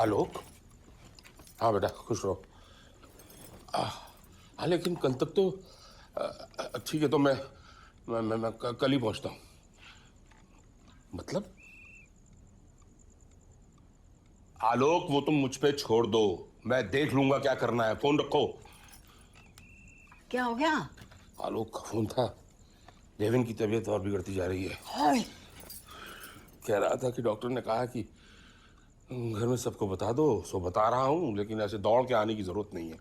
आलोक। हाँ बेटा खुश रहो। हाँ लेकिन कल तक तो ठीक है, तो मैं कल ही पहुंचता हूँ। मतलब आलोक वो तुम मुझ पे छोड़ दो, मैं देख लूंगा क्या करना है। फोन रखो। क्या हो गया? आलोक का फोन था। देवेन की तबीयत और बिगड़ती जा रही है। हाय। कह रहा था कि डॉक्टर ने कहा कि घर में सबको बता दो। सो बता रहा हूँ, लेकिन ऐसे दौड़ के आने की जरूरत नहीं है।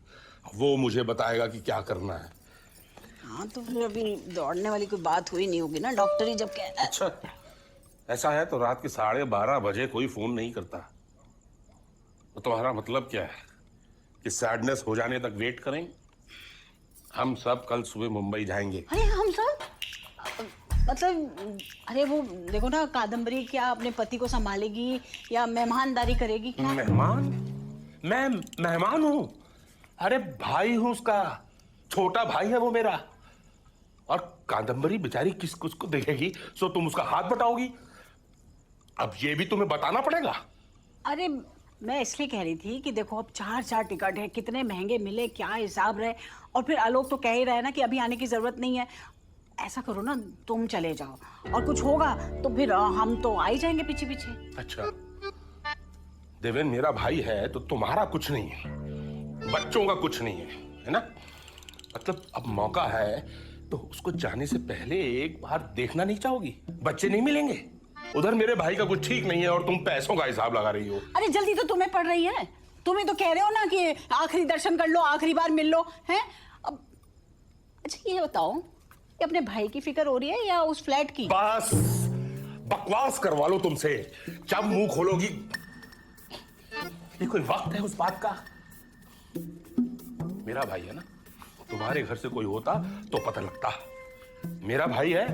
वो मुझे बताएगा कि क्या करना है। हाँ तो फिर अभी दौड़ने वाली कोई बात हुई नहीं होगी ना, डॉक्टर ही जब कह। अच्छा ऐसा है तो रात के 12:30 बजे कोई फोन नहीं करता। तो तुम्हारा मतलब क्या है कि सैडनेस हो जाने तक वेट करें? हम सब कल सुबह मुंबई जाएंगे। अरे हम सब मतलब, अरे वो देखो ना, कादम्बरी क्या अपने पति को संभालेगी या मेहमानदारी करेगी? क्या मेहमान? मैं मेहमान हूं? अरे भाई हूं उसका, छोटा भाई है वो मेरा। और कादम्बरी बेचारी किस कुछ को देखेगी? सो तुम उसका हाथ बटाओगी? अब ये भी तुम्हें बताना पड़ेगा। अरे मैं इसलिए कह रही थी कि देखो अब 4 टिकट है, कितने महंगे मिले, क्या हिसाब रहे। और फिर आलोक तो कह ही रहा है ना कि अभी आने की जरूरत नहीं है। ऐसा करो ना, तुम चले जाओ और कुछ होगा तो फिर हम तो आ ही जाएंगे पीछे पीछे। अच्छा देवेन मेरा भाई है तो तुम्हारा कुछ नहीं है, बच्चों का कुछ नहीं है ना? मतलब अब मौका है तो उसको जाने से पहले एक बार देखना नहीं चाहोगी? बच्चे नहीं मिलेंगे उधर, मेरे भाई का कुछ ठीक नहीं है और तुम पैसों का हिसाब लगा रही हो। अरे जल्दी तो तुम्हें पड़ रही है, तुम्हें तो कह रहे हो ना कि आखिरी दर्शन कर लो, आखिरी बार मिल लो हैं अब। अच्छा ये बताओ कि अपने भाई की फिक्र हो रही है या उस फ्लैट की? बस बकवास करवा लो तुमसे, जब मुंह खोलोगी। ये कोई वक्त है उस बात का? मेरा भाई है ना, तुम्हारे घर से कोई होता तो पता लगता। मेरा भाई है,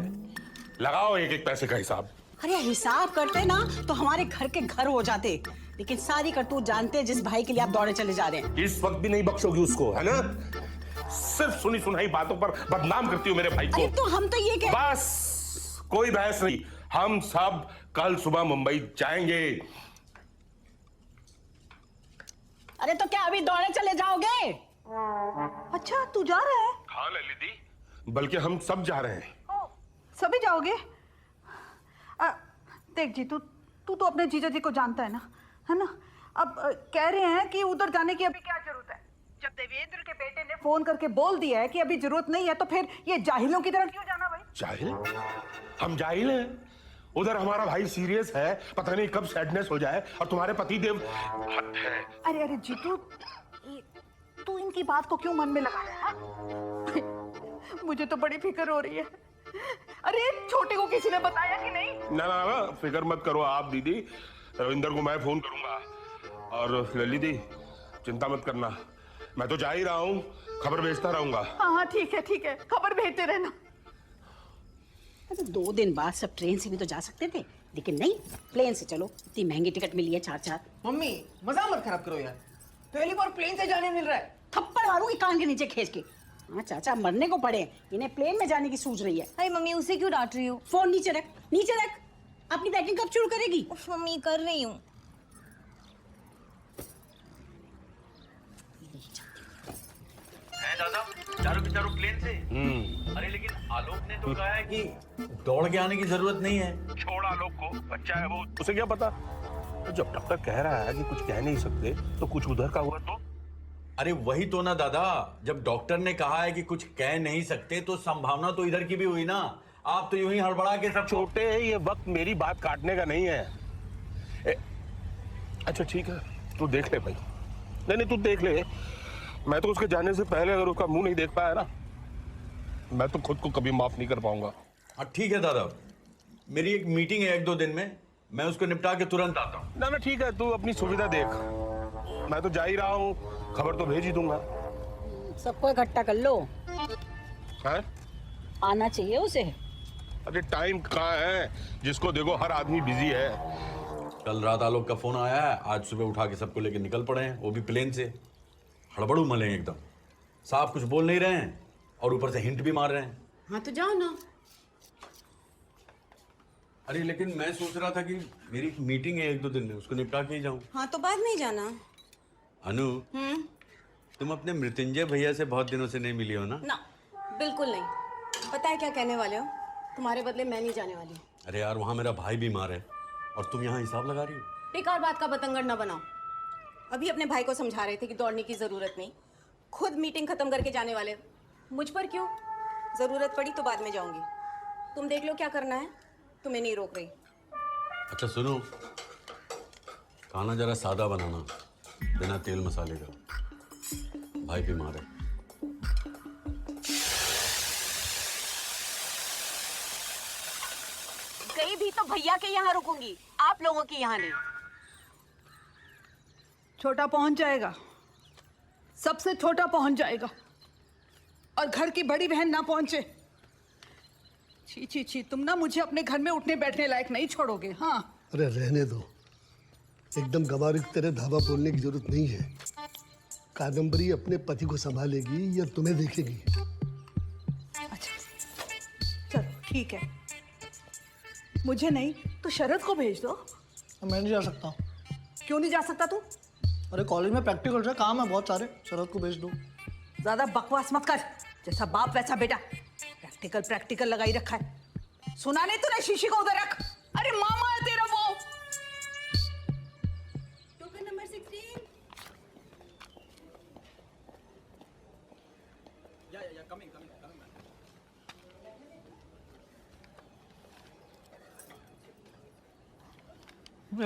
लगाओ एक एक पैसे का हिसाब। अरे हिसाब करते ना तो हमारे घर के घर हो जाते, लेकिन सारी करतूत जानते हैं जिस भाई के लिए आप दौड़े चले जा रहे हैं। इस वक्त भी नहीं बख्शोगी उसको, है ना? सिर्फ सुनी सुनाई बातों पर बदनाम करती हो मेरे भाई को। अरे तो हम तो ये बस कोई बहस नहीं, हम सब कल सुबह मुंबई जाएंगे। अरे तो क्या अभी दौड़े चले जाओगे? अच्छा तू जा रहा है? हाँ ललित दी, बल्कि हम सब जा रहे हैं। सभी जाओगे? देख जी, तू तू तो अपने जीजा जी को जानता है ना, है ना? अब कह रहे हैं कि उधर जाने की अभी क्या जरूरत है। जब देवेंद्र के बेटे ने फोन करके बोल दिया है कि अभी जरूरत नहीं है, तो फिर ये जाहिलों की तरह क्यों जाना भाई? जाहिल? हम जाहिल हैं? उधर हमारा भाई सीरियस है, पता नहीं कब सैडनेस हो जाए, और तुम्हारे पति देव हद है। अरे अरे जीतू, तू इनकी बात को क्यों मन में लगा रहा है? मुझे तो बड़ी फिक्र हो रही है। अरे छोटे को किसी ने बताया कि नहीं? ना ना ना फिक्र मत करो आप दीदी, रविंदर को मैं फोन करूंगा। और ललित दी चिंता मत करना, मैं तो जा ही रहा हूँ, खबर भेजता रहूंगा। हाँ हाँ ठीक है, खबर भेजते रहना। अरे 2 दिन बाद सब ट्रेन से भी तो जा सकते थे, लेकिन नहीं, प्लेन से चलो। इतनी महंगी टिकट मिली है 4। मम्मी मजा मत खराब करो यार, पहली बार प्लेन से जाने मिल रहा है। थप्पड़ मारूंगी कान के नीचे खींच के। हाँ चाचा मरने को पड़े, इन्हें प्लेन में जाने की सूझ रही है। अरे मम्मी उसे क्यों डांट रही हो? फोन नीचे रख, नीचे रख। अपनी पैकिंग कब शुरू करेगी? उफ मम्मी कर रही हूँ। दादा चारों के चारों प्लेन से। अरे लेकिन आलोक ने तो कहा है कि दौड़ के आने की जरूरत नहीं है। छोड़ आलोक को, बच्चा है वो, उसे क्या पता। तो जब डॉक्टर कह रहा है कि कुछ कह नहीं सकते, तो कुछ उधर का हुआ तो? अरे वही तो ना दादा, जब डॉक्टर ने कहा है कि कुछ कह नहीं सकते तो संभावना तो इधर की भी हुई ना। आप तो यूं ही हड़बड़ा के सब छोटे, ये वक्त मेरी बात काटने का नहीं है। अच्छा ठीक है, तू देख ले भाई। नहीं तू देख ले, मैं तो उसके जाने से पहले अगर उसका मुंह नहीं देख पाया ना, मैं तो खुद को कभी माफ नहीं कर पाऊंगा। हाँ ठीक है दादा, मेरी एक मीटिंग है 1-2 दिन में, मैं उसको निपटा के तुरंत आता हूँ। ना ठीक है, तू अपनी सुविधा देख, मैं तो जा ही रहा हूँ, खबर तो भेज ही दूंगा। सबको इकट्ठा कर लो, है? आना चाहिए उसे। अरे टाइम कहाँ है, जिसको देखो हर आदमी बिजी है। कल रात आलोक का फोन आया है, आज सुबह उठा के सबको लेके निकल पड़े हैं, वो भी प्लेन से। हड़बड़ू मले हैं एकदम, साफ कुछ बोल नहीं रहे हैं और ऊपर से हिंट भी मार रहे हैं। हाँ तो जाओ ना। अरे लेकिन मैं सोच रहा था कि मेरी एक मीटिंग है 1-2 दिन में, उसको निपटा के ही जाऊं। हाँ तो बाद में ही जाना। अनु, तुम अपने मृत्युंजय भैया से बहुत दिनों से नहीं मिली हो ना? ना, बिल्कुल नहीं। पता है क्या कहने वाले हो? तुम्हारे बदले मैं नहीं जाने वाली। अरे यार, वहाँ मेरा भाई बीमार है और तुम यहाँ हिसाब लगा रही हो। बेकार बात का बतंगड़ ना बनाओ। अभी अपने भाई को समझा रहे थे कि दौड़ने की जरूरत नहीं, खुद मीटिंग खत्म करके जाने वाले। मुझ पर क्यों? जरूरत पड़ी तो बाद में जाऊंगी। तुम देख लो क्या करना है, तुम्हें नहीं रोक रही। अच्छा सुनो, खाना जरा सादा बनाना, बिना तेल मसाले का। भाई बीमार है। गई भी तो भैया के यहाँ रुकूंगी, आप लोगों के यहाँ नहीं। छोटा पहुंच जाएगा, सबसे छोटा पहुंच जाएगा, और घर की बड़ी बहन ना पहुंचे। छी छी छी, तुम ना मुझे अपने घर में उठने बैठने लायक नहीं छोड़ोगे। हाँ अरे रहने दो, एकदम गंवार की तरह धावा बोलने की जरूरत नहीं है। कादम्बरी अपने पति को संभालेगी या तुम्हें देखेगी? अच्छा चलो ठीक है, मुझे नहीं तो शरद को भेज दो। मैं नहीं जा सकता। क्यों नहीं जा सकता तू? अरे कॉलेज में प्रैक्टिकल से काम है बहुत सारे, शरद को भेज दो। ज्यादा बकवास मत कर, जैसा बाप वैसा बेटा। प्रैक्टिकल प्रैक्टिकल लगाई रखा है। सुना नहीं तूने? शीशी को उधर रख। अरे मामा है तेरा वो। Token number 16।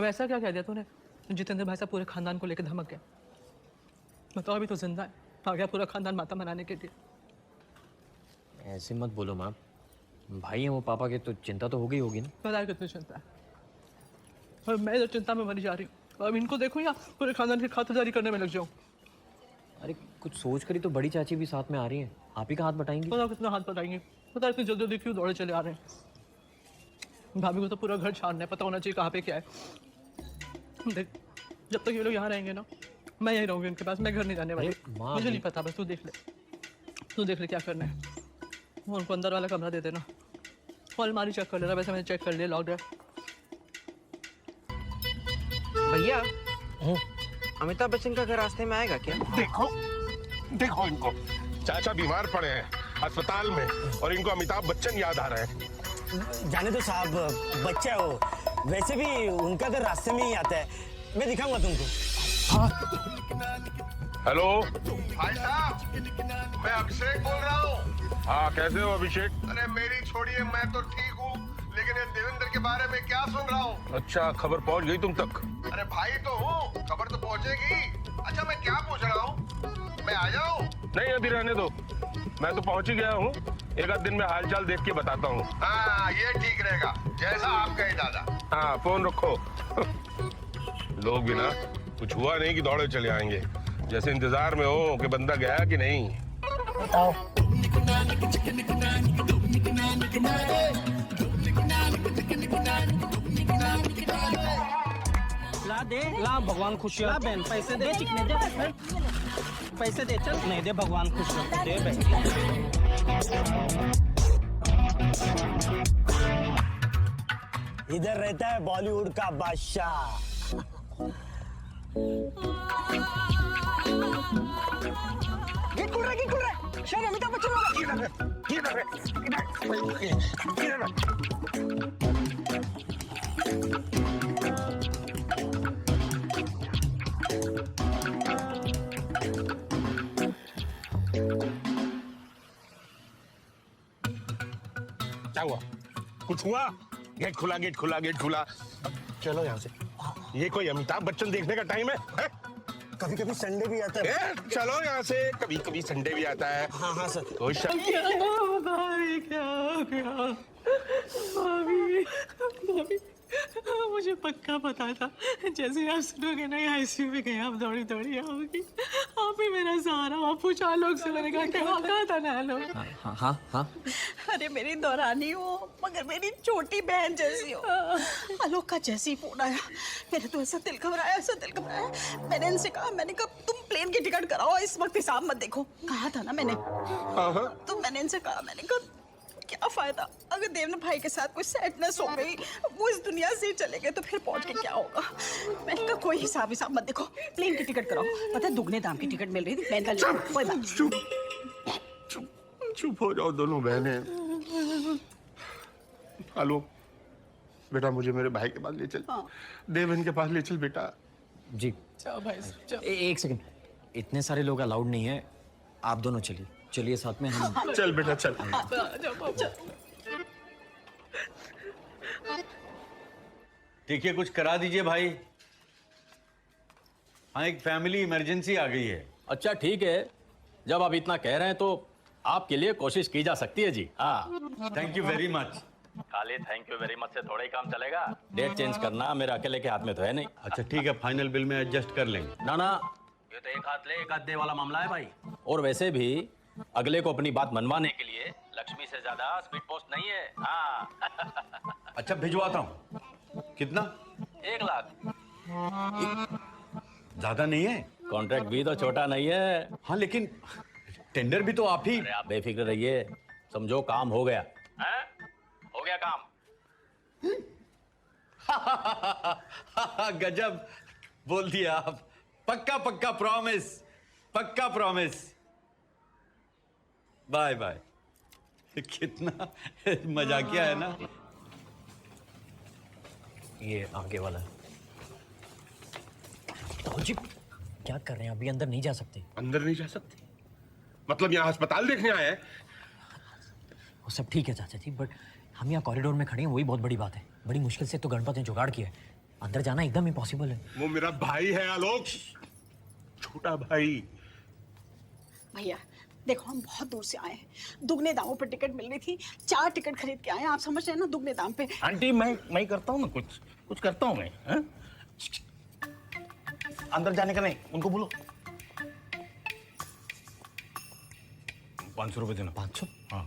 वैसा क्या कह दिया तूने? जितेंद्र भाई साहब पूरे खानदान को लेकर धमक गया। बताओ, अभी तो जिंदा है, आ गया पूरा खानदान माता मनाने के लिए। ऐसे मत बोलो माँ, भाई हैं वो पापा के, तो चिंता तो हो गई होगी ना। पता है कितनी चिंता है, और मैं तो चिंता में मरी जा रही हूँ। अब इनको देखो या पूरे खानदान की खातिरदारी करने में लग जाऊँ। अरे कुछ सोच कर ही तो बड़ी चाची भी साथ में आ रही हैं, आप ही का हाथ बटाएंगी। पता कितना हाथ बताएंगे, पता इतनी जल्दी जल्दी क्यों दौड़े चले आ रहे हैं। भाभी को तो पूरा घर छानना है, पता होना चाहिए कहाँ पे क्या है। देख, जब तक ये लोग यहाँ रहेंगे ना, मैं यहीं रहूंगी उनके पास, मैं घर नहीं जाने वाली। माँ, मुझे नहीं पता, बस तू देख ले क्या करना है। वो उनको अंदर वाला कमरा दे देना, और अलमारी चेक कर लेना। वैसे मैंने चेक कर लिया, लॉक्ड है। भैया, अमिताभ बच्चन का घर रास्ते में आएगा क्या? देखो देखो इनको, चाचा बीमार पड़े हैं अस्पताल में और इनको अमिताभ बच्चन याद आ रहे हैं। जाने तो साहब, बच्चा है वो, वैसे भी उनका घर रास्ते में ही आता है। मैं दिखाऊंगा तुमको। हेलो भाई साहब, मैं अभिषेक बोल रहा हूँ। हाँ कैसे हो अभिषेक? अरे मेरी छोड़िए, मैं तो ठीक हूँ, लेकिन ये देवेंद्र के बारे में क्या सुन रहा हूँ। अच्छा, खबर पहुँच गई तुम तक? अरे भाई तो हूँ, खबर तो पहुँचेगी। अच्छा मैं क्या पूछ रहा हूँ, मैं आ जाऊँ? नहीं अभी रहने दो, मैं तो पहुँच ही गया हूँ। एक आध दिन में हालचाल देख के बताता हूँ। हाँ ये ठीक रहेगा, जैसा आप कहे दादा। हाँ फोन रखो। लोग भी ना कुछ हुआ नहीं कि दौड़े चले आएंगे, जैसे इंतजार में हो कि बंदा गया कि नहीं। बताओ। ला दे, ला भगवान खुश ला बहन, पैसे दे, चिकने दे, पैसे दे, चल नहीं दे, भगवान खुश दे बहन। इधर रहता है बॉलीवुड का बादशाह। गिट खुल रहा है, शायद अमिताभ बच्चन होगा। क्या हुआ? कुछ हुआ? गेट खुला, गेट खुला, गेट खुला। चलो यहाँ से। ये कोई अमिताभ बच्चन देखने का टाइम है? कभी कभी संडे भी आता है। चलो यहाँ से, कभी कभी संडे भी आता है। हाँ हाँ सर। कोई क्या हो गया? भाभी, मुझे पक्का पता था, जैसे आप सुनोगे ना आईसीयू में गए, आप दौड़ी दौड़ी आओगी। आप ही मेरा सहारा। आप पूछा लोग से, मैंने कहा क्या था ना लोग। हाँ हाँ हाँ, अरे मेरी दौरानी हो, मगर मेरी छोटी बहन जैसी हो। आलोक का जैसी फोन आया, मेरे तो ऐसा दिल घबराया। मैंने इनसे कहा, मैंने कहा तुम प्लेन की टिकट कराओ, इस वक्त हिसाब मत देखो। कहा था ना मैंने। तो मैंने इनसे कहा, मैंने कहा क्या फायदा? अगर देव भाई के साथ कोई सैडनेस हो गई, वो इस दुनिया से ही चले गए, तो फिर पहुंच के क्या होगा? मैंने कहा कोई हिसाब मत देखो, प्लेन की टिकट कराओ। पता है दुगने दाम की टिकट मिल रही थी, मैं कल कोई बात नहीं। चुप हो जाओ दोनों बहनें। आलोक बेटा, मुझे मेरे भाई के पास ले चल। देवन के पास ले चल बेटा। जी एक सेकंड, इतने सारे लोग अलाउड नहीं है, आप दोनों चलिए। चलिए साथ में हम। चल बेटा चल। ठीक है, कुछ करा दीजिए भाई। हाँ, एक फैमिली इमरजेंसी आ गई है। अच्छा ठीक है, जब आप इतना कह रहे हैं तो आपके लिए कोशिश की जा सकती है जी। हाँ, थैंक यू वेरी मच। खाली थैंक यू वेरी मच से थोड़ा ही काम चलेगा। डेट चेंज करना मेरे अकेले के हाथ में तो है नहीं। अच्छा ठीक है, फाइनल बिल में एडजस्ट कर लेंगे। ना ना, ये तो एक हाथ ले एक हाथ दे वाला मामला है भाई। और वैसे भी अगले को अपनी बात मनवाने के लिए लक्ष्मी से ज्यादा स्पीड पोस्ट नहीं है। हाँ। अच्छा भिजवाता हूँ। कितना? 1 लाख। ज्यादा नहीं है? कॉन्ट्रैक्ट भी तो छोटा नहीं है। हाँ लेकिन टेंडर भी तो आप ही। अरे आप बेफिक्र रहिए, समझो काम हो गया। हैं? हो गया काम। गजब बोल दिया आप। पक्का पक्का प्रॉमिस, पक्का प्रॉमिस। Bye bye. कितना मजाकिया है ना। ये आगे वाला है। ताऊ जी क्या कर रहे हैं? अभी अंदर नहीं जा सकते। अंदर नहीं जा सकते? मतलब यहाँ अस्पताल देखने आए हैं? वो सब ठीक है चाचा जी, बट हम यहाँ कॉरिडोर में खड़े हैं, वही बहुत बड़ी बात है। बड़ी मुश्किल से तो गणपत ने जुगाड़ किया है, अंदर जाना एकदम इम्पॉसिबल है। वो मेरा भाई है आलोक, छोटा भाई। भैया देखो, हम बहुत दूर से आए हैं, दुगने दामों पर टिकट मिल रही थी, 4 टिकट खरीद के आए हैं। आप समझ रहे हैं ना, दुगने दाम पे। आंटी मैं करता हूँ ना, कुछ करता हूँ मैं। हैं? अंदर जाने का नहीं, उनको बोलो। 500 रुपए देना। 500? हाँ।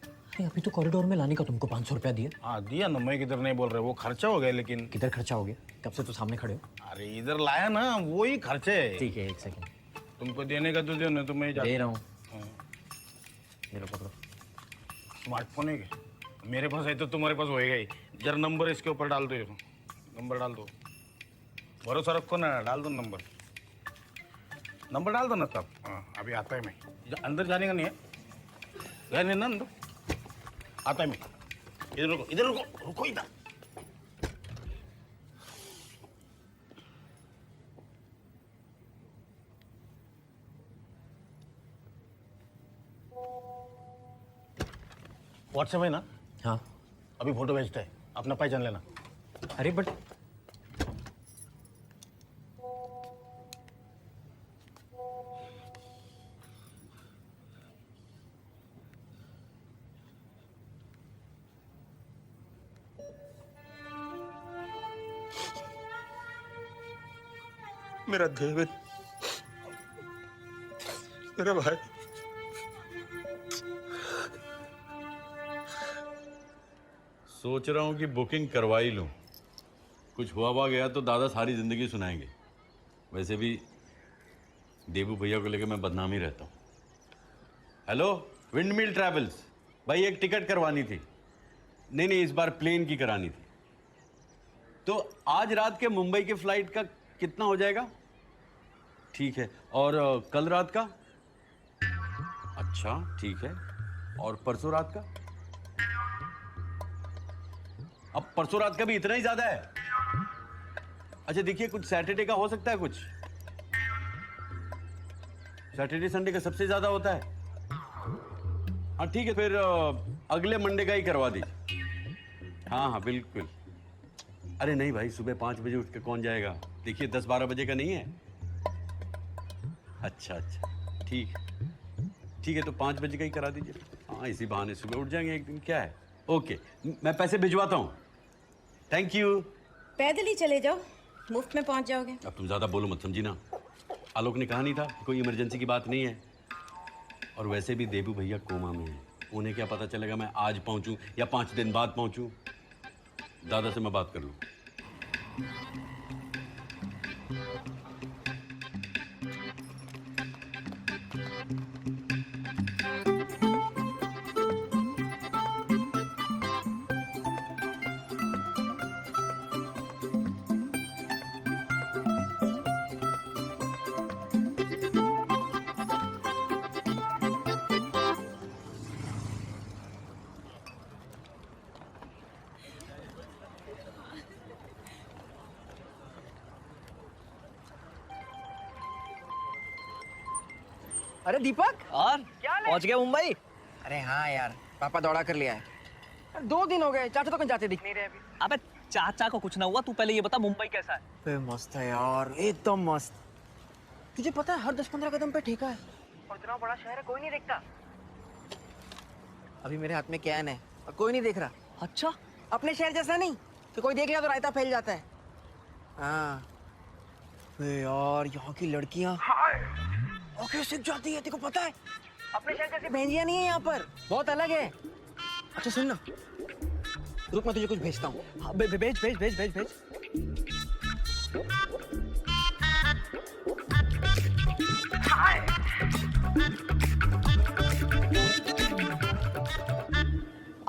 अरे अभी तो कॉरिडोर में लाने का तुमको 500 रुपया दिया। हाँ दिया ना, मैं किधर नहीं बोल रहे, वो खर्चा हो गया। लेकिन किधर खर्चा हो गया? कब से तो सामने खड़े हो। अरे इधर लाया ना, वो ही खर्चे है। ठीक है, एक सेकंड तुमको देने का तो दो, नहीं तो मैं दे रहा हूँ। ये लो पकड़ो। स्मार्टफोन है क्या? मेरे पास है तो तुम्हारे पास होएगा ही। जरा नंबर इसके ऊपर डाल दो, नंबर डाल दो। भरोसा रखो ना, डाल दो नंबर डाल दो ना तब। हाँ अभी आता है मैं। अंदर जाने का नहीं है, जाने ना अंदर। आता है मैं। इधर रुको, इधर रुको, रुको इधर। व्हाट्सएप है ना? हाँ अभी फोटो भेजता है, अपना पहचान लेना। अरे बट मेरा देवन, मेरा भाई। सोच रहा हूँ कि बुकिंग करवा ही लूँ। कुछ हुआ गया तो दादा सारी जिंदगी सुनाएंगे। वैसे भी देबू भैया को लेकर मैं बदनाम ही रहता हूँ। हेलो विंडमिल ट्रैवल्स, भाई एक टिकट करवानी थी। नहीं इस बार प्लेन की करानी थी। तो आज रात के मुंबई के फ्लाइट का कितना हो जाएगा? ठीक है, और कल रात का? अच्छा ठीक है, और परसों रात का? अब परसों रात का भी इतना ही ज्यादा है? अच्छा देखिए, कुछ सैटरडे का हो सकता है? कुछ सैटरडे संडे का सबसे ज्यादा होता है। हाँ ठीक है, फिर अगले मंडे का ही करवा दीजिए। हाँ बिल्कुल। अरे नहीं भाई, सुबह 5 बजे उठ के कौन जाएगा? देखिए 10-12 बजे का नहीं है। अच्छा ठीक है, तो 5 बजे का ही करा दीजिए। हाँ इसी बहाने सुबह उठ जाएंगे एक दिन, क्या है। ओके, मैं पैसे भिजवाता हूँ। Thank you. पैदल ही चले जाओ, मुफ्त में पहुंच जाओगे। अब तुम ज्यादा बोलो मत, समझी ना। आलोक ने कहा नहीं था कोई इमरजेंसी की बात नहीं है। और वैसे भी देबू भैया कोमा में है, उन्हें क्या पता चलेगा मैं आज पहुंचूं या 5 दिन बाद पहुंचूं। दादा से मैं बात कर लूं। अरे दीपक, और क्या हाल है? पहुंच गया मुंबई? अरे हाँ यार, पापा दौड़ा कर लिया है। 2 दिन हो गए, चाचा तो कहीं जाते दिख नहीं रहे अभी। अबे चाचा को कुछ ना हुआ, तू पहले ये बता मुंबई कैसा है? बे मस्त है यार, एकदम मस्त। तुझे पता है हर 10-15 कदम पे ठेका है और इतना बड़ा शहर है, कोई नहीं देखता। अभी मेरे हाथ में कैन है और कोई नहीं देख रहा। अच्छा, अपने शहर जैसा नहीं कि कोई देख लिया तो रायता फैल जाता है। हाँ बे यार, यहाँ की लड़कियाँ ओके सीख जाती है, तेको पता है? अपने शहर जैसी भेंजियाँ नहीं है यहाँ पर, बहुत अलग है। अच्छा सुन ना, रुक मैं तुझे कुछ भेजता हूँ। हाँ, भेज भेज भेज भेज भेज भेज।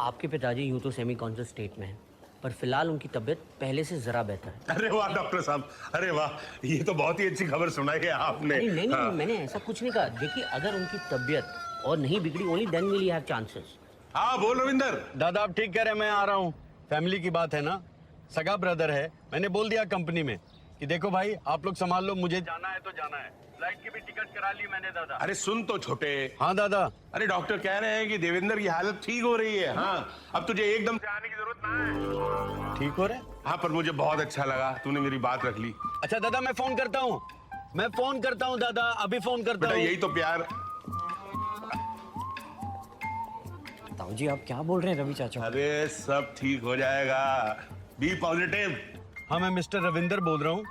आपके पिताजी यूं तो सेमी कॉन्शियस स्टेट में हैं, पर फिलहाल उनकी तबीयत पहले से जरा बेहतर है। अरे वाह डॉक्टर साहब, अरे वाह, ये तो बहुत ही अच्छी खबर सुनाई है आपने। नहीं नहीं हाँ। मैंने ऐसा कुछ नहीं कहा। देखिए, अगर उनकी तबीयत और नहीं बिगड़ी, only then will you have chances. हाँ बोल रविंदर। दादा आप ठीक कह रहे हैं, मैं आ रहा हूँ। फैमिली की बात है ना, सगा ब्रदर है। मैंने बोल दिया कंपनी में कि देखो भाई आप लोग संभाल लो, मुझे जाना है तो जाना है। फ्लाइट की भी टिकट करा ली मैंने दादा। अरे सुन तो छोटे। हाँ दादा। अरे डॉक्टर कह रहे हैं कि देवेंद्र की हालत ठीक हो रही है। हाँ, अब तुझे एकदम से आने की जरूरत ना है। ठीक हो रहे? हाँ, पर मुझे बहुत अच्छा लगा तूने मेरी बात रख ली। अच्छा दादा मैं फोन करता हूँ, मैं फोन करता हूँ दादा, अभी फोन करता बेटा हूँ। यही तो प्यार। ताऊ जी आप क्या बोल रहे हैं रवि चाचा? अरे सब ठीक हो जाएगा, बी पॉजिटिव। हाँ मैं मिस्टर रविंदर बोल रहा हूँ।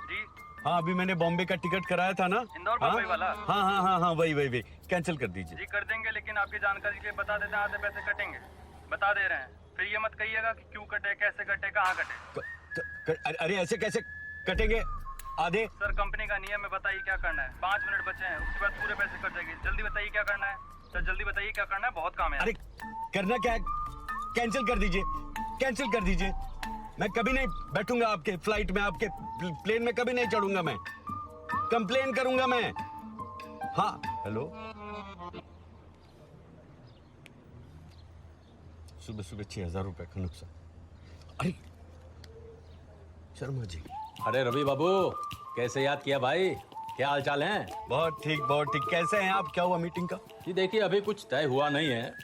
हाँ अभी मैंने बॉम्बे का टिकट कराया था ना, इंदौर हाँ? मुंबई वाला। हाँ हाँ हाँ हाँ वही कैंसिल कर दीजिए। जी कर देंगे, लेकिन आपकी जानकारी के लिए बता देते हैं आधे पैसे कटेंगे। बता दे रहे हैं, फिर ये मत कहिएगा कि क्यों कटे, कैसे कटे, कहाँ कटे। अरे ऐसे कैसे कटेंगे आधे? सर कंपनी का नियम है, बताइए क्या करना है। 5 मिनट बचे हैं, उसके बाद पूरे पैसे कट जाएंगे। जल्दी बताइए क्या करना है सर, जल्दी बताइए क्या करना है, बहुत काम है। अरे करना क्या है, कैंसिल कर दीजिए, कैंसिल कर दीजिए। मैं कभी नहीं बैठूंगा आपके फ्लाइट में, आपके प्लेन में कभी नहीं चढ़ूंगा। मैं कंप्लेन करूंगा मैं। हाँ हेलो, सुबह सुबह 6,000 रुपए का नुकसान। अरे शर्मा जी। अरे रवि बाबू, कैसे याद किया भाई? क्या हाल चाल है? बहुत ठीक बहुत ठीक। कैसे हैं आप? क्या हुआ मीटिंग का? जी देखिए अभी कुछ तय हुआ नहीं है,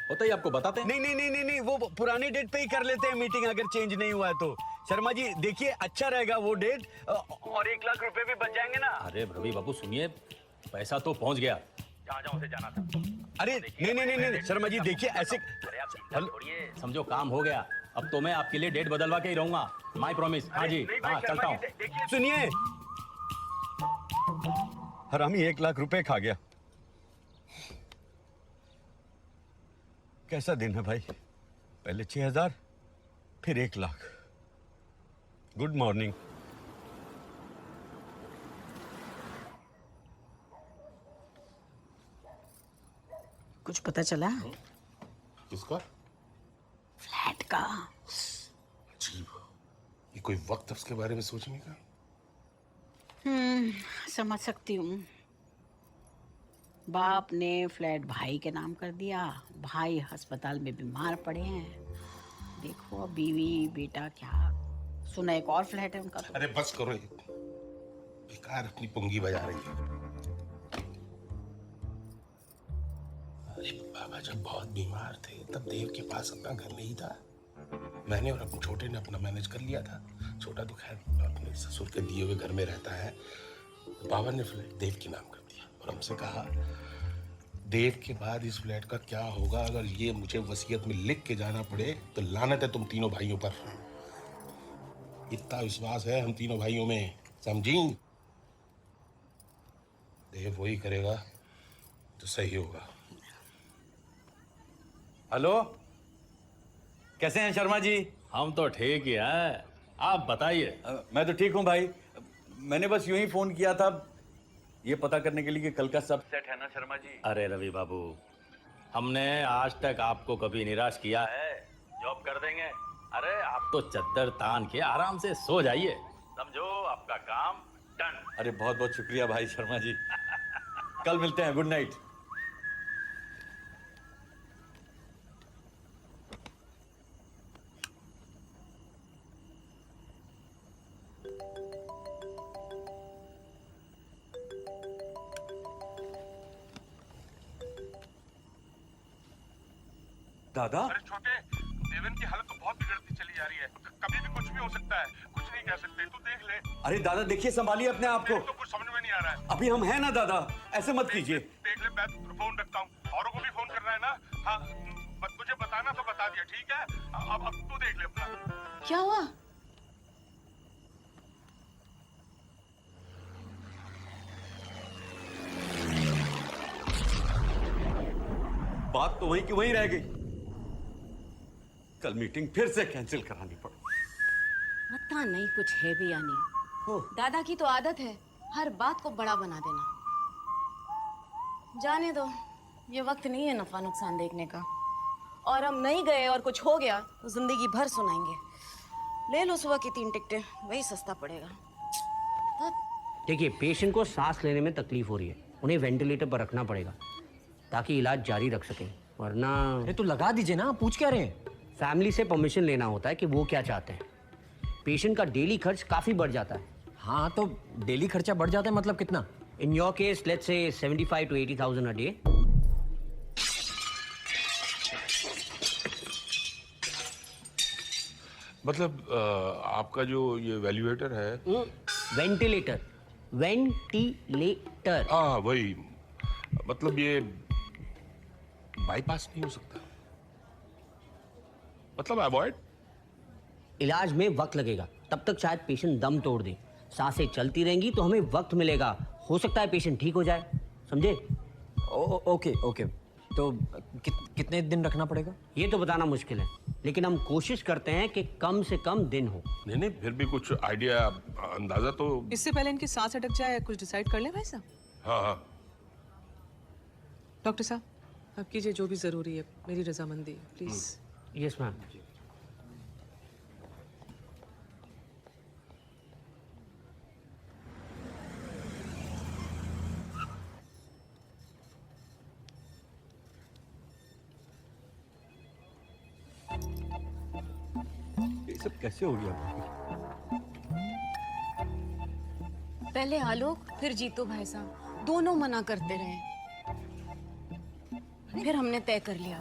होता ही आपको बताते हैं। नहीं, वो पुरानी डेट पे ही कर लेते हैं मीटिंग, अगर चेंज नहीं हुआ है तो। शर्मा जी देखिए अच्छा रहेगा वो डेट, और 1 लाख रुपए भी बच जाएंगे ना। अरे रवि बाबू सुनिए, पैसा तो पहुंच गया जहाँ जहाँ उसे जाना था। अरे नहीं शर्मा जी देखिए ऐसे। अरे आप चिंता छोड़िए, समझो काम हो गया। अब तो मैं आपके लिए डेट बदलवा के ही रहूंगा, माय प्रॉमिस। हाँ जी, हाँ चलता हूँ। सुनिए, हरामी 1 लाख रुपए खा गया। कैसा दिन है भाई, पहले 6,000 फिर 1 लाख। Good morning. कुछ पता चला? किसका? फ्लैट का। अजीब, ये कोई वक्त है उसके बारे में सोचने का? समझ सकती हूँ। बाप ने फ्लैट भाई के नाम कर दिया, भाई अस्पताल में बीमार पड़े हैं। देखो अब बीवी बेटा क्या, सुना एक और फ्लैट है उनका तो। अरे बस करो, ये बेकार अपनी पुंगी बजा रही है। अरे बाबा जब बहुत बीमार थे तब देव के पास अपना घर नहीं था। मैंने और अपने छोटे ने अपना मैनेज कर लिया था। छोटा तो खैर अपने ससुर के दिए हुए घर में रहता है। तो बाबा ने फ्लैट देव के नाम कर दिया और हमसे कहा देव के बाद इस फ्लैट का क्या होगा, अगर ये मुझे वसीयत में लिख के जाना पड़े तो लानत है तुम तीनों भाइयों पर। इतना विश्वास है हम तीनों भाइयों में, समझी? देव वही करेगा तो सही होगा। हेलो, कैसे हैं शर्मा जी? हम तो ठीक ही है, आप बताइए। मैं तो ठीक हूँ भाई। मैंने बस यूं ही फोन किया था ये पता करने के लिए कि कल का सब सेट है ना शर्मा जी। अरे रवि बाबू, हमने आज तक आपको कभी निराश किया है? जॉब कर देंगे। अरे आप तो चद्दर तान के आराम से सो जाइए, समझो आपका काम डन। अरे बहुत बहुत शुक्रिया भाई शर्मा जी। कल मिलते हैं, गुड नाइट। दादा? अरे छोटे, देवेन की हालत तो बहुत बिगड़ती चली जा रही है। कभी भी कुछ भी हो सकता है, कुछ नहीं कह सकते। तू देख ले। अरे दादा देखिए, संभालिए अपने आप को। तो कुछ समझ में नहीं आ रहा है। अभी हम हैं ना दादा, ऐसे मत कीजिए। देख ले, मैं फोन रखता हूँ। औरों को भी फोन करना है ना? हाँ, मुझे बताना तो बता दिया, ठीक है? अब तू देख ले अपना। क्या हुआ? बात तो वहीं की वहीं रह गई। कल मीटिंग फिर से कैंसिल करानी पड़ी। पता नहीं कुछ है भी या नहीं। दादा की तो आदत है हर बात को बड़ा बना देना। जाने दो, ये वक्त नहीं है नफा नुकसान देखने का। और हम नहीं गए और कुछ हो गया तो जिंदगी भर सुनाएंगे। ले लो सुबह की 3 टिकटें, वही सस्ता पड़ेगा। देखिए, पेशेंट को सांस लेने में तकलीफ हो रही है, उन्हें वेंटिलेटर पर रखना पड़ेगा ताकि इलाज जारी रख सकें, वरना अरे तो लगा दीजिए ना, पूछ क्या रहे हैं? फैमिली से परमिशन लेना होता है कि वो क्या चाहते हैं। पेशेंट का डेली खर्च काफ़ी बढ़ जाता है। हाँ तो डेली खर्चा बढ़ जाता है, मतलब कितना? In your case let's say 75 to 80,000 a day. मतलब आपका जो ये वैल्यूएटर है, वेंटिलेटर, वेंटिलेटर। हाँ वही, मतलब ये बाईपास नहीं हो सकता, मतलब अवॉइड। इलाज में वक्त लगेगा, तब तक शायद पेशेंट दम तोड़ दे। सांसें चलती रहेंगी तो हमें वक्त मिलेगा, हो सकता है पेशेंट ठीक हो जाए, समझे? ओके ओके, तो कितने दिन रखना पड़ेगा? ये तो बताना मुश्किल है, लेकिन हम कोशिश करते हैं कि कम से कम दिन हो। नहीं, फिर भी कुछ आइडिया, अंदाजा तो। इससे पहले इनकी सांस अटक जाए, कुछ डिसाइड कर ले भाई साहब। हाँ। डॉक्टर साहब आप कीजिए जो भी जरूरी है, मेरी रजामंदी है, प्लीज। Yes ma'am. ये सब कैसे हो गया? पहले आलोक फिर जीतू भाई साहब दोनों मना करते रहे, फिर हमने तय कर लिया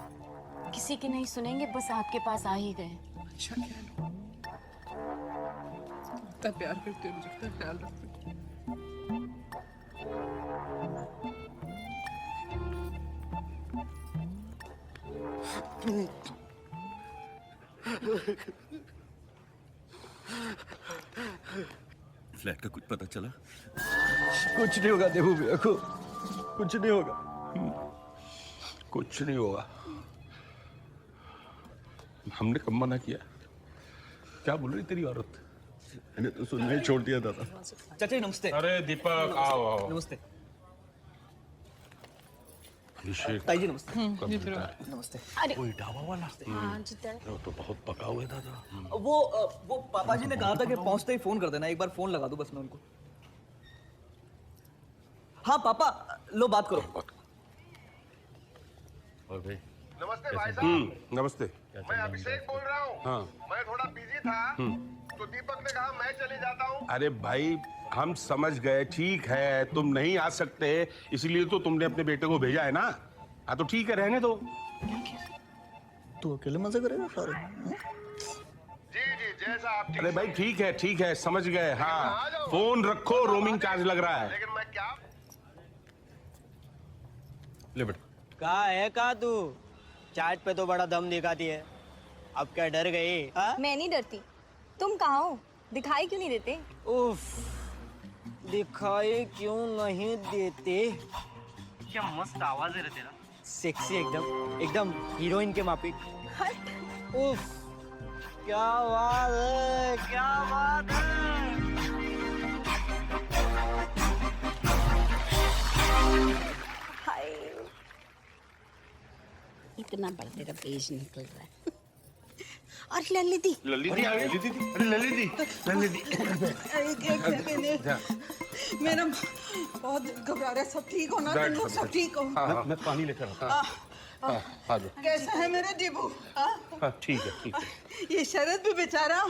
किसी की नहीं सुनेंगे, बस आपके पास आ ही गए। अच्छा क्या इतना प्यार करते हो, मुझे ख्याल रखते हो। फ्लैट का कुछ पता चला? कुछ नहीं होगा देवू भैया को, कुछ नहीं होगा, कुछ नहीं होगा। हमने कब मना किया? क्या बोल रही तेरी औरत? मैंने तो सुनना ही छोड़ दिया दादा। चाचा जी नमस्ते। अरे दीपक आओ। नमस्ते अभिषेक ताई जी, नमस्ते। नमस्ते। अरे कोई ढाबा वाला? हाँ जीता वो तो बहुत पका हुआ है दादा। वो पापा जी ने कहा था कि पहुंचते ही फोन कर देना, एक बार फोन लगा दो बस मैं उनको। हाँ पापा, लो बात करो। और भाई नमस्ते भाई साहब। नमस्ते। मैं अभिषेक बोल रहा हूँ। हाँ। मैं थोड़ा बिजी था, तो दीपक ने कहा मैं चले जाता हूँ। अरे भाई हम समझ गए, ठीक है तुम नहीं आ सकते, इसलिए तो तुमने अपने बेटे को भेजा है ना। हाँ तो ठीक है, रहने दो। तू अकेले मजे करेगा सारे? जी जी, जैसा आप। अरे भाई ठीक है समझ गए। हाँ फोन रखो, रोमिंग चार्ज लग रहा है। लेकिन मैं क्या ले बेटा। कहाँ है, कहाँ तू? चाट पे तो बड़ा दम दिखाती है, अब क्या डर गई? मैं नहीं डरती, तुम कहाँ हो? दिखाई क्यों नहीं देते? उफ, दिखाई क्यों नहीं देते? क्या मस्त आवाज है रे तेरा। सेक्सी एकदम, एकदम हीरोइन के माफिक। उफ, क्या बात है, क्या बात है। हाय, इतना बड़ा तेरा पेज निकल रहा है। और ललिती मेरा बहुत घबरा रहा है, सब ठीक हो ना? तुम लोग सब ठीक हो? मैं पानी लेकर आता हूँ। कैसा है मेरा जीबू? ठीक है। ये शरद भी बेचारा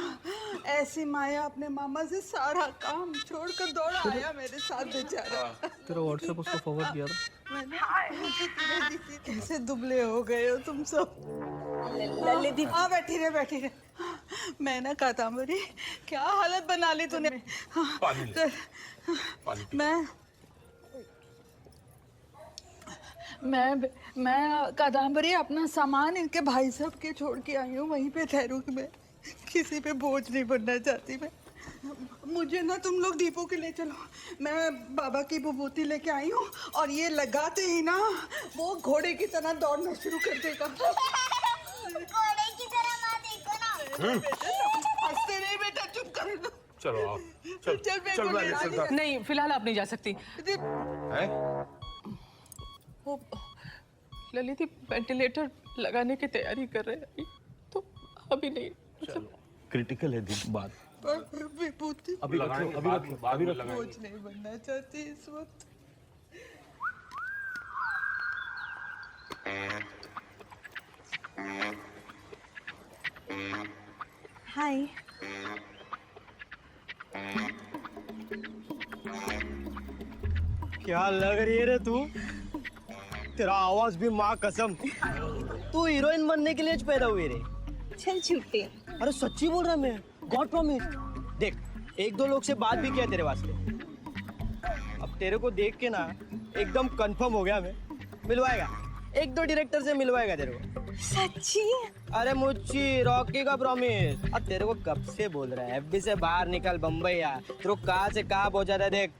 ऐसी माया अपने मामा से सारा काम छोड़कर दौड़ा आया मेरे साथ बेचारा। तेरा व्हाट्सएप उसको फॉरवर्ड किया था। मैंने कैसे दुबले हो गए हो तुम सब। ललित हाँ बैठी रहे मैं ना कादम्बरी क्या हालत बना ली तूने हाँ, पानी ले, पानी पी। मैं कादम्बरी अपना सामान इनके भाई साहब के छोड़ के आई हूँ वहीं पे ठहरू मैं किसी पे बोझ नहीं बनना चाहती मैं मुझे ना तुम लोग दीपू के ले चलो मैं बाबा की विभूति लेके आई हूँ और ये लगाते ही ना वो घोड़े की तरह दौड़ना शुरू कर देगा घोड़े की तरह माँ देखो ना। हंसते नहीं बेटा चुप कर चलो आओ, चल चल मेरे चल को मैं ले ले चलता। नहीं फिलहाल आप नहीं जा सकती। हैं? वो ललित वेंटिलेटर लगाने की तैयारी कर रहे हैं तो अभी नहीं मतलब क्रिटिकल है दीप बात। विभूति अभी लगाएंगे, अभी लगाएंगे। बोझ नहीं बनना चाहती इस वक्त हाय। क्या लग रही है रे तू? तेरा आवाज भी माँ कसम। तू हीरोइन बनने के लिए पैदा हुई रे। चल छुट्टी। अरे सच्ची बोल रहा मैं, गॉड प्रॉमिस। देख, एक दो लोग से बात भी किया तेरे वास्ते। अब तेरे को देख के ना एकदम कंफर्म हो गया मैं। मिलवाएगा, एक दो डायरेक्टर से मिलवाएगा तेरे को। सच्ची? अरे मुच्ची, रॉकी का प्रॉमिस। अब तेरे को कब से बोल रहा है, एफबी से बाहर निकल बम्बई आ। तेरे को कहाँ से कहाँ पहुंचा था देख।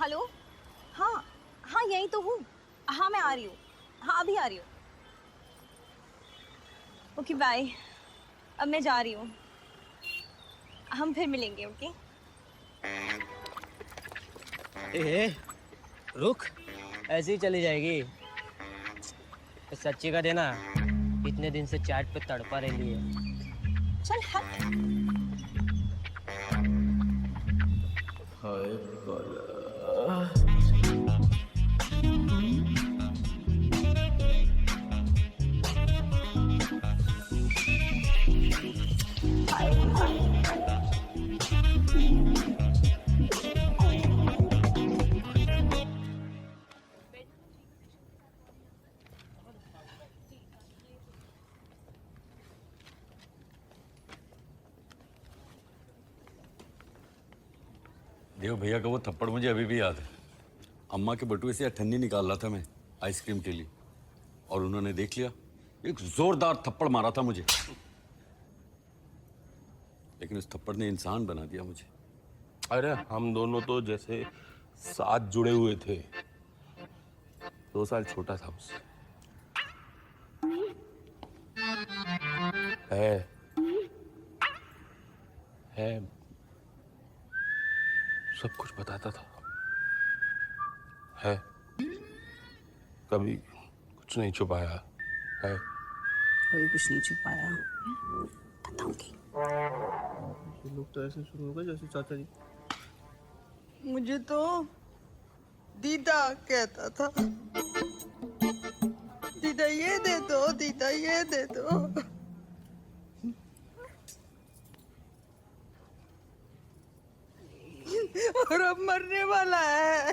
हेलो। हाँ हाँ यही तो हूँ। हाँ मैं आ रही हूँ। हाँ अभी आ रही हूँ। Okay bye. अब मैं जा रही हूँ। हम फिर मिलेंगे। ओके ए, रुक, ऐसे ही चली जाएगी। तो सच्ची का देना, इतने दिन से चैट पे तड़पा रही है। चल हट। देव भैया का वो थप्पड़ मुझे अभी भी याद है। अम्मा के बटुए से ठन्नी निकाल रहा था मैं आइसक्रीम के लिए, और उन्होंने देख लिया, एक जोरदार थप्पड़ मारा था मुझे। लेकिन उस थप्पड़ ने इंसान बना दिया मुझे। अरे हम दोनों तो जैसे साथ जुड़े हुए थे। 2 साल छोटा था मुझसे। है सब कुछ बताता था। है कभी कुछ नहीं छुपाया है। कभी कुछ नहीं छुपाया। बताऊंगी। लोग तो ऐसे शुरू होगा जैसे चाचा जी। मुझे तो दीदा कहता था। दीदा ये दे दो, दीदा ये दे दो। और अब मरने वाला है।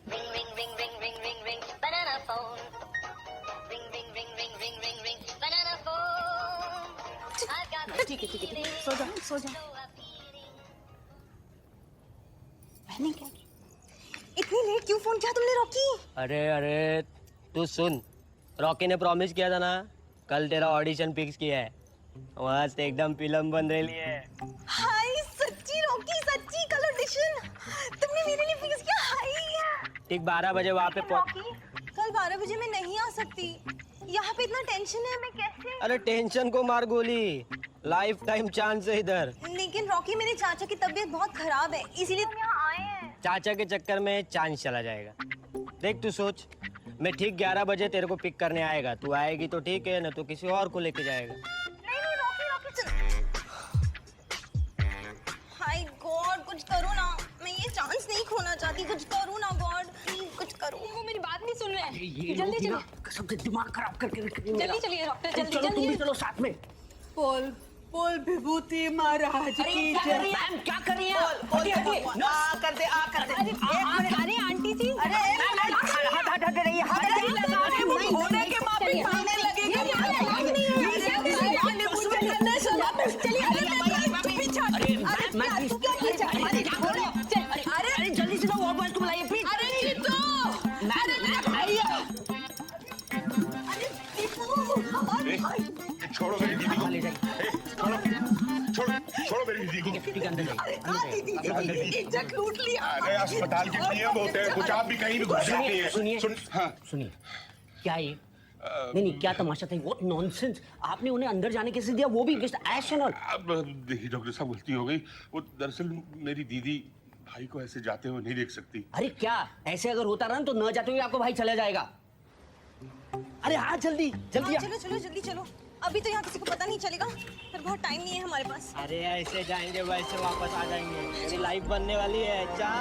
Ring ring ring ring ring ring ring banana phone. Ring ring ring ring ring ring ring banana phone. I got ठीक है सो जा सो जा। मैंने क्या किया? इतनी लेट क्यों फोन किया तुमने रॉकी? अरे तू सुन, रॉकी ने प्रॉमिस किया था ना, कल तेरा ऑडिशन फिक्स किया है। वहाँ से एकदम फिल्म बन रही है। हाय सच्ची रॉकी, सच्ची कल ऑडिशन तुमने मेरे लिए फिक्स किया? हाय ठीक 12 बजे वहाँ पे रॉकी, कल 12 बजे मैं नहीं आ सकती। यहाँ पे इतना टेंशन है, मैं कैसे? अरे टेंशन को मार गोली, लाइफ टाइम चांस है इधर। लेकिन रॉकी मेरे चाचा की तबीयत बहुत खराब है, इसीलिए हम यहाँ आए हैं। चाचा के चक्कर में चांद चला जाएगा। देख तू सोच, मैं ठीक 11 बजे तेरे को पिक करने आएगा, तू आएगी तो ठीक है, ना तो किसी और को लेके जाएगा। नहीं रॉकी हाय गॉड, कुछ करो ना, मैं ये चांस नहीं खोना चाहती, कुछ करो ना गॉड, प्लीज कुछ करो। वो मेरी बात नहीं सुन रहे हैं। जल्दी चलो, सबसे दिमाग खराब करके रख रही है मेरा। जल्दी चलिए डॉक्टर, जल्दी चलो तुम भी जल्दी। चलो साथ में। बोल बोल विभूति महाराज की जय। मैम क्या कर रही है? बोल आ कर दे आ कर दे। अरे आंटी जी, अरे हट रही है, हट रही है। वो होने के माफी मांगने लगेगा। मुझे करने सलाह में चलिए। अरे तू क्या किया? अरे जल्दी से वो बॉय को बुलाइए प्लीज। अरे जीतो, छोड़ो मेरी दीदी को। छोड़ो मेरी दीदी को। ठीक है अंदर जाइए। इज्जत लूट लिया। अरे अस्पताल के नियम होते हैं, कुछ आप भी कहीं भी घुस जाती है। सुनिए हाँ सुनिए, क्या ये नहीं क्या तमाशा था? व्हाट नॉनसेंस, आपने उन्हें अंदर जाने कैसे दिया, वो भी जस्ट एशनल। अब देखिए डॉक्टर साहब, गलती हो गई। वो दरअसल मेरी दीदी भाई को ऐसे जाते हुए नहीं देख सकती। अरे क्या ऐसे अगर होता रहा तो न जाते हुए आपको भाई चला जाएगा। अरे हाँ जल्दी जल्दी। चलो चलो जल्दी चलो, अभी तो यहाँ किसी को पता नहीं चलेगा, फिर बहुत टाइम नहीं है हमारे पास। अरे ऐसे जाएंगे वैसे वापस आ जाएंगे, मेरी लाइफ बनने वाली है। जा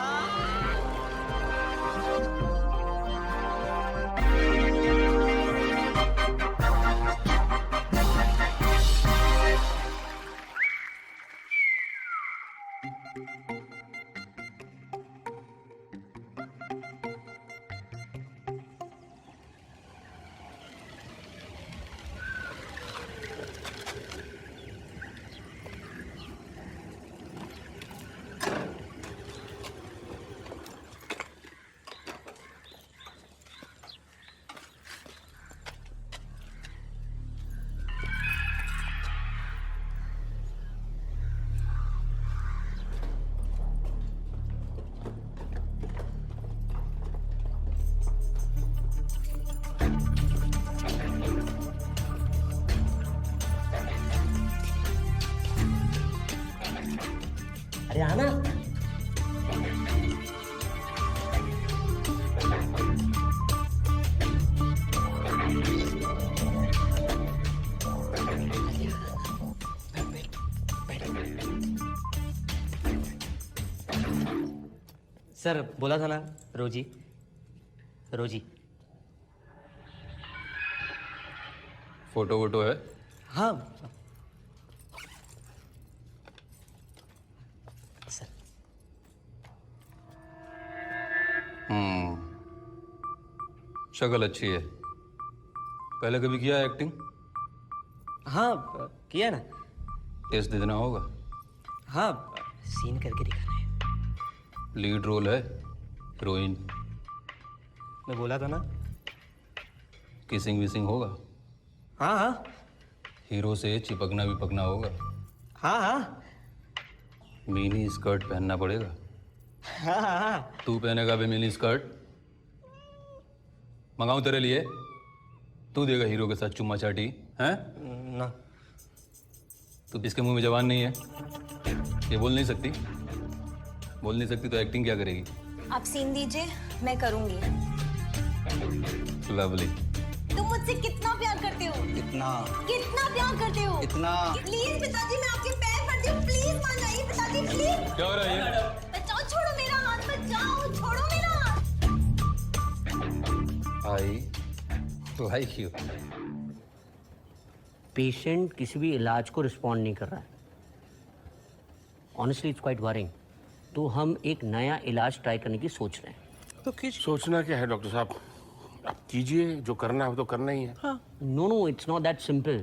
अरे आना। सर बोला था ना, रोजी रोजी। फोटो वोटो है? हाँ सर। शक्ल अच्छी है। पहले कभी किया है एक्टिंग? हाँ किया ना। टेस्ट दे देना होगा। हाँ सीन करके दिखाना है। लीड रोल है, हीरोइन। मैं बोला था ना। किसिंग विसिंग होगा? हाँ हाँ। हीरो से चिपकना विपकना होगा? हाँ हाँ। मिनी स्कर्ट पहनना पड़ेगा। हाँ हाँ। तू पहनेगा भी मिनी स्कर्ट? मंगाऊं तेरे लिए? तू देगा हीरो के साथ चुम्मा चाटी? हैं? ना। तू इसके मुंह में जवान नहीं है, ये बोल नहीं सकती? बोल नहीं सकती तो एक्टिंग क्या करेगी? आप सीन दीजिए, मैं करूंगी। लवली। तुम मुझसे कितना प्यार करते हो? कितना प्यार करते हो? प्लीज पिताजी, मैं आपके पैर पड़ती हूँ, प्लीज मान जाइए पिताजी, प्लीज। क्या हो रहा है ये? बचाओ, छोड़ो मेरा हाथ, बचाओ, छोड़ो मेरा हाथ। I like you. पेशेंट किसी भी इलाज को रिस्पॉन्ड नहीं कर रहा है। Honestly it's quite worrying. तो हम एक नया इलाज ट्राई करने की सोच रहे हैं। तो सोचना क्या है डॉक्टर साहब, आप कीजिए, जो करना है वो तो करना ही है। No no, it's not that simple.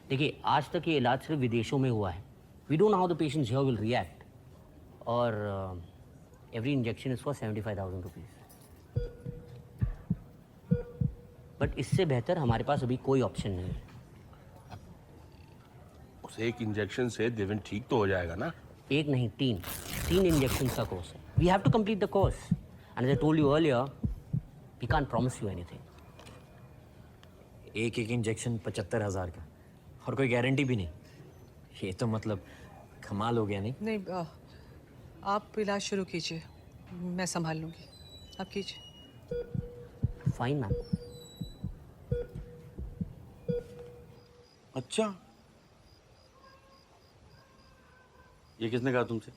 देखिए आज तक ये इलाज सिर्फ विदेशों में हुआ है। We don't know how the patients here will react. और every injection is for 75,000 rupees. But इससे बेहतर हमारे पास अभी कोई ऑप्शन नहीं है। उस एक इंजेक्शन से देवेन ठीक तो हो जाएगा ना? एक नहीं, तीन इंजेक्शन का कोर्स है। We have to complete the course and as I told you earlier, we can't promise you anything. एक इंजेक्शन 75,000 का, और कोई गारंटी भी नहीं। ये तो मतलब कमाल हो गया नहीं? नहीं, आप इलाज शुरू कीजिए, मैं संभाल लूंगी, आप कीजिए। Fine ma'am. अच्छा, ये किसने कहा तुमसे?